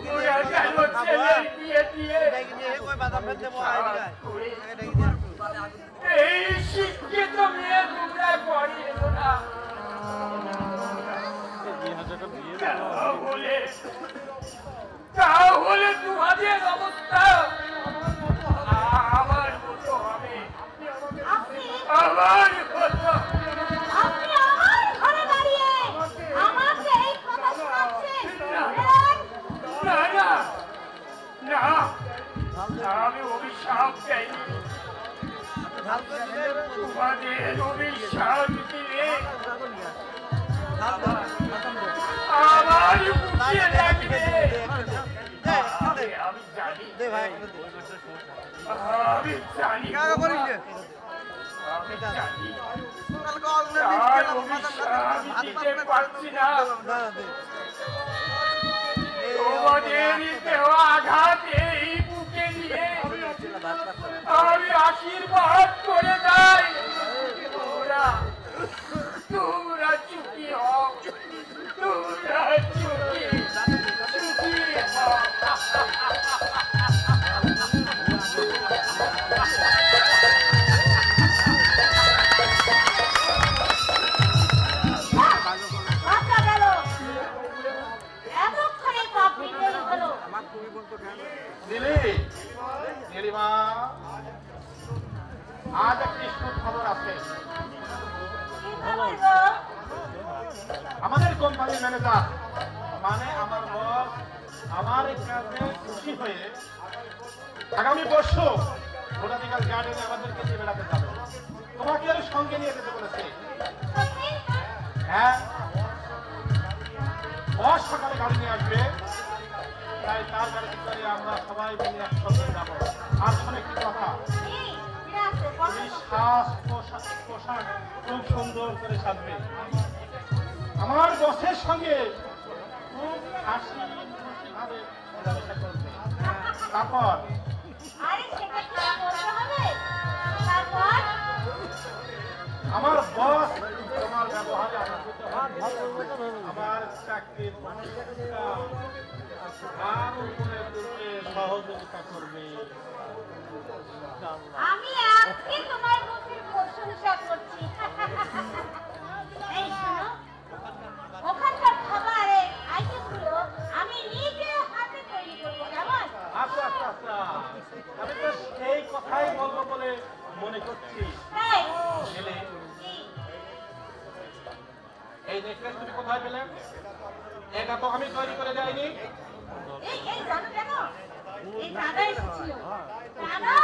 তোমরা যেন ছেলের বিয়ে দিয়ে এই শিক্ষিত মেয়ে তোমরা পড়িয়ে না। তাহলে তোমাদের অবস্থা আমার মতো হবে। আমার মতো আপনি আমার ঘরে দাঁড়িয়ে আমাকে এই কথা শোনাচ্ছেন? না না না, আমি অভিশাপ চাইনি, তোমাদের অভিশাপ দিলে আমার মুখে লাগবে। আমি জানি, আমি জানি, আমি জানি, তার অভিশাপ আমি দিতে পারছি না। তোমাদের দেওয়া আঘাত এই বুকে নিয়ে আমি আশীর্বাদ করে যাই, তোমরা চুকি হও, তোমরা চুকি হও। আচ্ছা গেল এতক্ষণে পাপড়ি তৈরি হলো। নীলিমা, আজ একটি সুখবর আছে। কি খবর গো? আমাদের কোম্পানির ম্যানেজার মানে আমার বস আমার কাছে খুশি হয়ে আগামী বর্ষ বোটানিক্যাল গার্ডেনে আমাদেরকে নিয়ে বেড়াতে যাবে। তোমাকে আর সঙ্গে নিয়ে যেতে বলেছে। সত্যি? হ্যাঁ, বস সকালে গাড়ি নিয়ে আসবে, তাই তার গাড়িতে করে আমরা সবাই মিলে একসঙ্গে যাবো। আর শোনে কি কথা, কি? ফিরে আসো, বসো। তুমি পোশাক খুব সুন্দর করে সাজবে, আমার বসের সঙ্গে খুব হাসি খুশি ভাবে মেলামেশা করবে। তারপর আরে সেটা কি করতে হবে? তারপর আমার বস তোমার ব্যবহারে আনন্দিত হবে, আমার চাকরির আর উপরে তোকে সহযোগিতা করবে। আমি আজকে তোমার বুদ্ধির প্রশংসা করছি। এই শোনো, ওখানকার খাবারে আইটেমগুলো আমি নিজে হাতে তৈরি করবো, কেমন? আচ্ছা আচ্ছা আচ্ছা, আমি তো সেই কথাই বলবো বলে মনে করছি। তাই? ছেলে, কি? এই নেকলেস তুমি কোথায় পেলে? এটা তো আমি তৈরি করে যাইনি। এই জানো, এই দাদা এসেছিল। দাদা